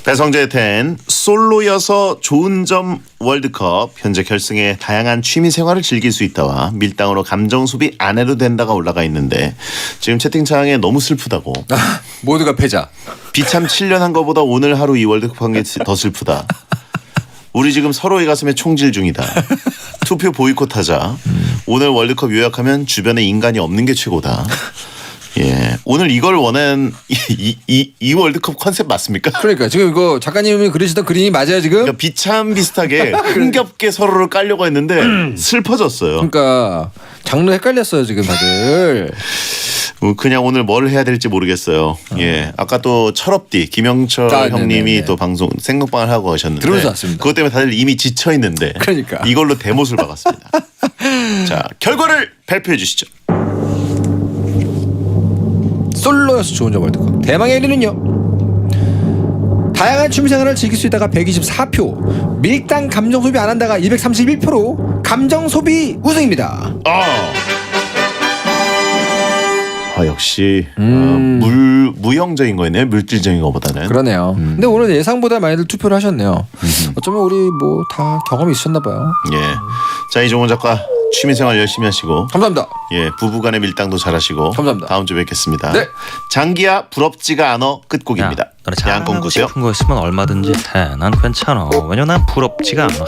배성재 10 솔로여서 좋은 점 월드컵. 현재 결승에 다양한 취미 생활을 즐길 수 있다와 밀당으로 감정 소비 안 해도 된다가 올라가 있는데 지금 채팅창에 너무 슬프다고. 모두가 패자. 비참 7년 한 거보다 오늘 하루 이 월드컵 한 게 더 슬프다. 우리 지금 서로의 가슴에 총질 중이다. 투표 보이콧하자. 오늘 월드컵 요약하면 주변에 인간이 없는 게 최고다. 예, 오늘 이걸 원한 이 월드컵 컨셉 맞습니까? 그러니까 지금 이거 작가님이 그리시던 그림이 맞아요 지금? 그러니까 비참 비슷하게 흥겹게 서로를 깔려고 했는데 슬퍼졌어요. 그러니까 장르 헷갈렸어요 지금 다들. 그냥 오늘 뭘 해야 될지 모르겠어요. 예, 아까 또 철업디 김영철 형님이 또 방송 생방을 하고 하셨는데 들어오지 않습니다. 그것 때문에 다들 이미 지쳐 있는데 그러니까 이걸로 대못을 박았습니다. 자, 결과를 발표해 주시죠. 솔로여서 좋은 점 월드컵 대망의 1위는요 다양한 취미생활을 즐길 수 있다가 124표, 밀당 감정 소비 안 한다가 231표로 감정 소비 우승입니다. 역시 무형적인 거였네요. 물질적인 것보다는. 그러네요. 근데 오늘 예상보다 많이들 투표를 하셨네요. 어쩌면 우리 뭐 다 경험이 있으셨나 봐요. 예. 자, 이종원 작가 취미생활 열심히 하시고 감사합니다. 예, 부부간의 밀당도 잘하시고 감사합니다. 다음 주에 뵙겠습니다. 네. 장기야 부럽지가 않어 끝곡입니다. 너네 잘하고 싶은 거 있으면 얼마든지 해. 난 괜찮아. 왜냐면 난 부럽지가 않아.